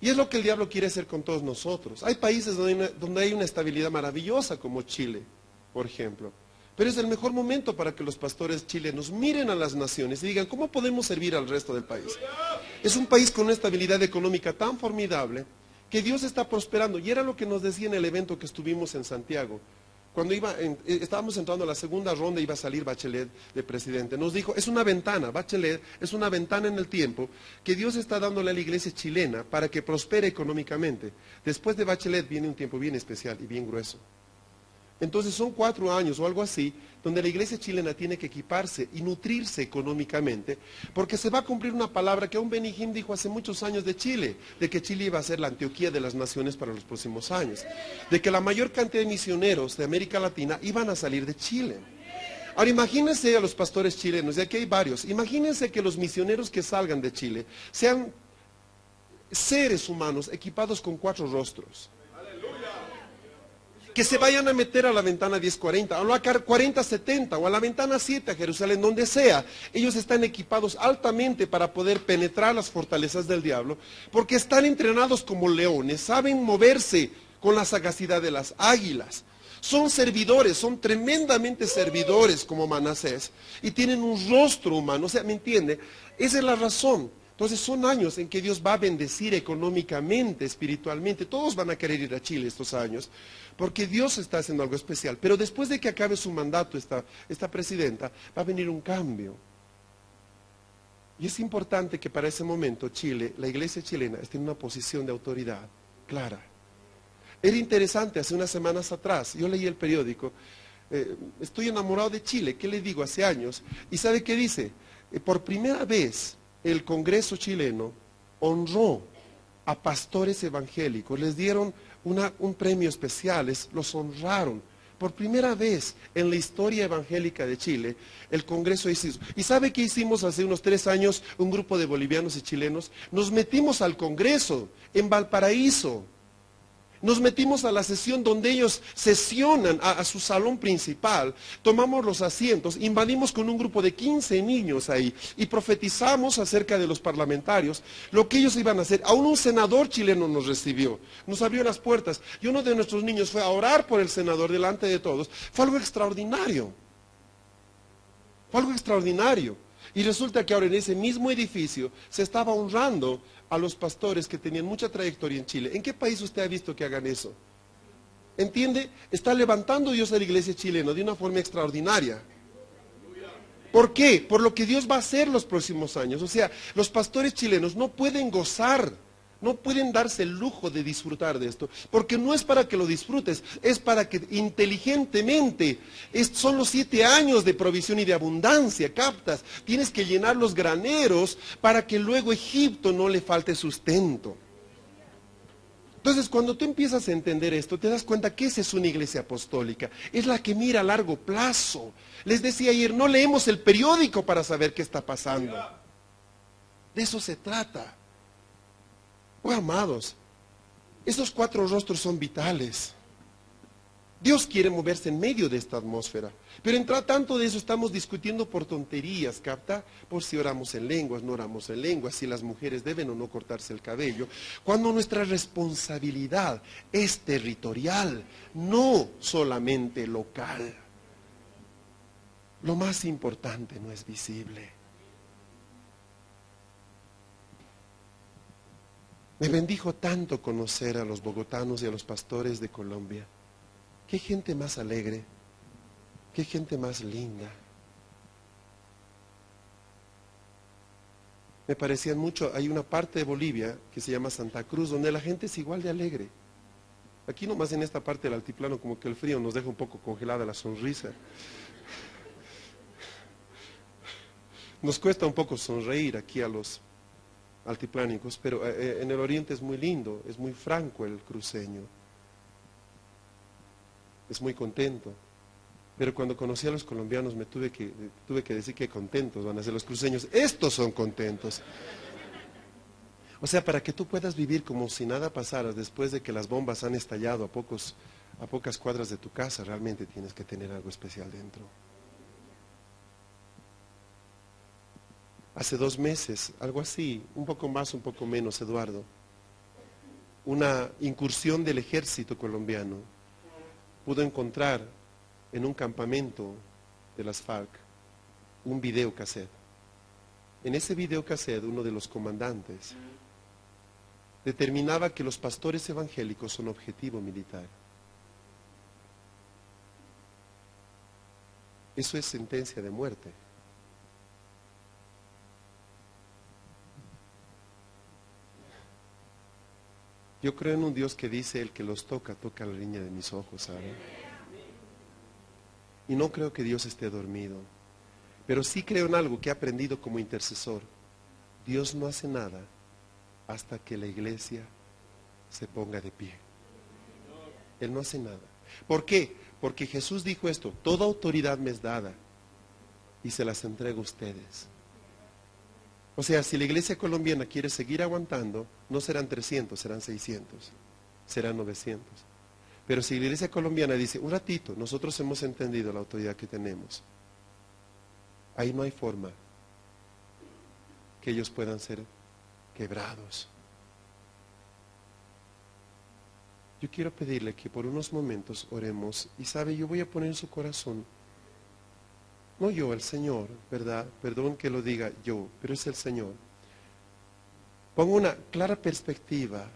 Speaker 1: Y es lo que el diablo quiere hacer con todos nosotros. Hay países donde hay una estabilidad maravillosa, como Chile, por ejemplo. Pero es el mejor momento para que los pastores chilenos miren a las naciones y digan, ¿cómo podemos servir al resto del país? Es un país con una estabilidad económica tan formidable que Dios está prosperando. Y era lo que nos decía en el evento que estuvimos en Santiago. Cuando estábamos entrando a la segunda ronda, iba a salir Bachelet de presidente. Nos dijo, es una ventana, Bachelet, es una ventana en el tiempo que Dios está dándole a la iglesia chilena para que prospere económicamente. Después de Bachelet viene un tiempo bien especial y bien grueso. Entonces son 4 años o algo así, donde la iglesia chilena tiene que equiparse y nutrirse económicamente, porque se va a cumplir una palabra que aún Benny Hinn dijo hace muchos años de Chile, de que Chile iba a ser la Antioquía de las naciones para los próximos años, de que la mayor cantidad de misioneros de América Latina iban a salir de Chile. Ahora imagínense a los pastores chilenos, y aquí hay varios, imagínense que los misioneros que salgan de Chile sean seres humanos equipados con 4 rostros. Que se vayan a meter a la ventana 1040, a la 4070 o a la ventana 7 a Jerusalén, donde sea. Ellos están equipados altamente para poder penetrar las fortalezas del diablo, porque están entrenados como leones, saben moverse con la sagacidad de las águilas. Son servidores, son tremendamente servidores como Manasés, y tienen un rostro humano, o sea, ¿me entiende? Esa es la razón. Entonces son años en que Dios va a bendecir económicamente, espiritualmente. Todos van a querer ir a Chile estos años, porque Dios está haciendo algo especial. Pero después de que acabe su mandato esta presidenta, va a venir un cambio. Y es importante que para ese momento Chile, la iglesia chilena, esté en una posición de autoridad clara. Era interesante, hace unas semanas atrás, yo leí el periódico, estoy enamorado de Chile, ¿qué le digo? Hace años. ¿Y sabe qué dice? Por primera vez el Congreso chileno honró a pastores evangélicos, les dieron un premio especial, los honraron. Por primera vez en la historia evangélica de Chile, el Congreso hizo. ¿Y sabe qué hicimos hace unos 3 años? Un grupo de bolivianos y chilenos, nos metimos al Congreso en Valparaíso. Nos metimos a la sesión donde ellos sesionan a su salón principal, tomamos los asientos, invadimos con un grupo de 15 niños ahí y profetizamos acerca de los parlamentarios, lo que ellos iban a hacer. Aún un senador chileno nos recibió, nos abrió las puertas y uno de nuestros niños fue a orar por el senador delante de todos. Fue algo extraordinario, fue algo extraordinario. Y resulta que ahora en ese mismo edificio se estaba honrando a los pastores que tenían mucha trayectoria en Chile. ¿En qué país usted ha visto que hagan eso? ¿Entiende? Está levantando Dios a la iglesia chilena de una forma extraordinaria. ¿Por qué? Por lo que Dios va a hacer los próximos años. O sea, los pastores chilenos no pueden gozar, no pueden darse el lujo de disfrutar de esto, porque no es para que lo disfrutes, es para que inteligentemente, son los 7 años de provisión y de abundancia, captas, tienes que llenar los graneros para que luego a Egipto no le falte sustento. Entonces, cuando tú empiezas a entender esto, te das cuenta que esa es una iglesia apostólica, es la que mira a largo plazo. Les decía ayer, no leemos el periódico para saber qué está pasando. De eso se trata. Oh, amados, esos 4 rostros son vitales. Dios quiere moverse en medio de esta atmósfera. Pero entre tanto de eso estamos discutiendo por tonterías, ¿capta? Por si oramos en lenguas, no oramos en lenguas, si las mujeres deben o no cortarse el cabello. Cuando nuestra responsabilidad es territorial, no solamente local. Lo más importante no es visible. Me bendijo tanto conocer a los bogotanos y a los pastores de Colombia. Qué gente más alegre, qué gente más linda. Me parecían mucho, hay una parte de Bolivia que se llama Santa Cruz, donde la gente es igual de alegre. Aquí nomás en esta parte del altiplano como que el frío nos deja un poco congelada la sonrisa. Nos cuesta un poco sonreír aquí a los altiplánicos, pero en el oriente es muy lindo, es muy franco el cruceño. Es muy contento. Pero cuando conocí a los colombianos tuve que decir que contentos van a ser los cruceños. Estos son contentos. O sea, para que tú puedas vivir como si nada pasara después de que las bombas han estallado a pocas cuadras de tu casa, realmente tienes que tener algo especial dentro. Hace 2 meses, algo así, un poco más, un poco menos, Eduardo, una incursión del ejército colombiano pudo encontrar en un campamento de las FARC un videocassette. En ese videocassette uno de los comandantes determinaba que los pastores evangélicos son objetivo militar. Eso es sentencia de muerte. Yo creo en un Dios que dice, el que los toca, toca la línea de mis ojos, ¿sabe? Y no creo que Dios esté dormido. Pero sí creo en algo que he aprendido como intercesor. Dios no hace nada hasta que la iglesia se ponga de pie. Él no hace nada. ¿Por qué? Porque Jesús dijo esto, toda autoridad me es dada y se las entrego a ustedes. O sea, si la iglesia colombiana quiere seguir aguantando, no serán 300, serán 600, serán 900. Pero si la iglesia colombiana dice, un ratito, nosotros hemos entendido la autoridad que tenemos, ahí no hay forma que ellos puedan ser quebrados. Yo quiero pedirle que por unos momentos oremos, y sabe, yo voy a poner en su corazón, no yo, el Señor, ¿verdad? Perdón que lo diga yo, pero es el Señor. Pongo una clara perspectiva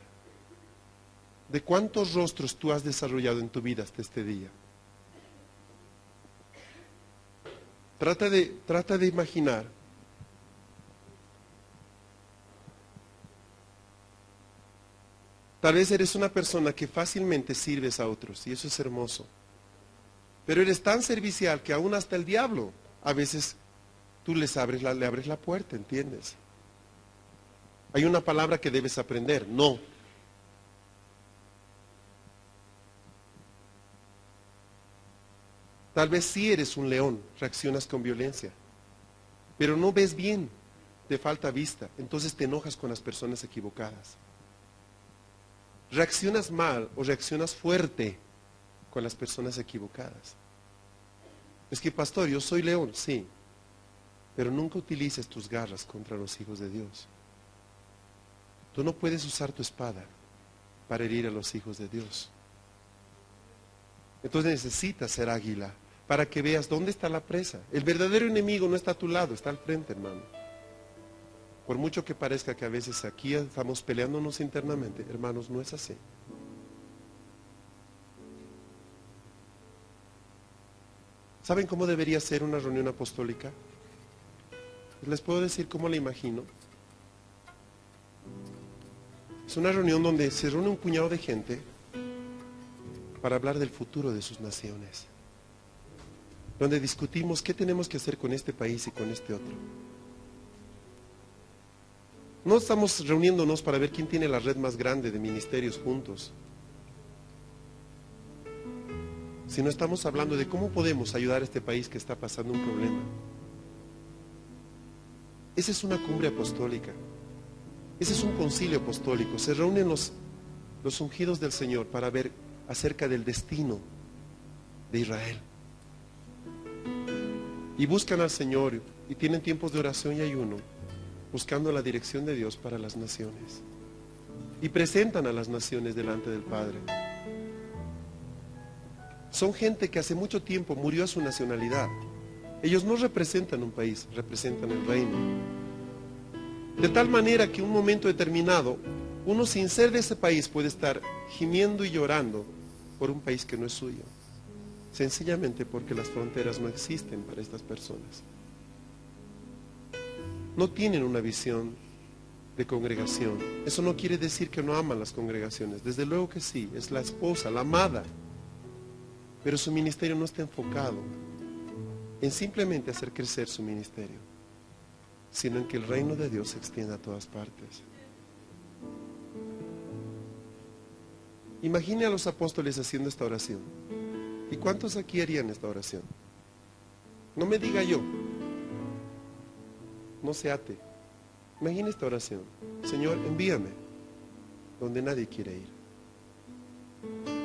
Speaker 1: de cuántos rostros tú has desarrollado en tu vida hasta este día. Trata de imaginar. Tal vez eres una persona que fácilmente sirves a otros, y eso es hermoso. Pero eres tan servicial que aún hasta el diablo, a veces tú le abres la puerta, ¿entiendes? Hay una palabra que debes aprender, no. Tal vez sí eres un león, reaccionas con violencia, pero no ves bien, te falta vista, entonces te enojas con las personas equivocadas. Reaccionas mal o reaccionas fuerte con las personas equivocadas. Es que, pastor, yo soy león, sí, pero nunca utilices tus garras contra los hijos de Dios. Tú no puedes usar tu espada para herir a los hijos de Dios. Entonces necesitas ser águila para que veas dónde está la presa. El verdadero enemigo no está a tu lado, está al frente, hermano. Por mucho que parezca que a veces aquí estamos peleándonos internamente, hermanos, no es así. ¿Saben cómo debería ser una reunión apostólica? Les puedo decir cómo la imagino. Es una reunión donde se reúne un puñado de gente para hablar del futuro de sus naciones. Donde discutimos qué tenemos que hacer con este país y con este otro. No estamos reuniéndonos para ver quién tiene la red más grande de ministerios juntos, sino estamos hablando de cómo podemos ayudar a este país que está pasando un problema. Esa es una cumbre apostólica. Ese es un concilio apostólico. Se reúnen los ungidos del Señor para ver acerca del destino de Israel. Y buscan al Señor y tienen tiempos de oración y ayuno, buscando la dirección de Dios para las naciones. Y presentan a las naciones delante del Padre. Son gente que hace mucho tiempo murió a su nacionalidad. Ellos no representan un país, representan el reino. De tal manera que en un momento determinado, uno sin ser de ese país puede estar gimiendo y llorando por un país que no es suyo. Sencillamente porque las fronteras no existen para estas personas. No tienen una visión de congregación. Eso no quiere decir que no aman las congregaciones. Desde luego que sí, es la esposa, la amada. Pero su ministerio no está enfocado en simplemente hacer crecer su ministerio, sino en que el reino de Dios se extienda a todas partes. Imagine a los apóstoles haciendo esta oración. ¿Y cuántos aquí harían esta oración? No me diga yo. No se ate. Imagine esta oración. Señor, envíame donde nadie quiere ir.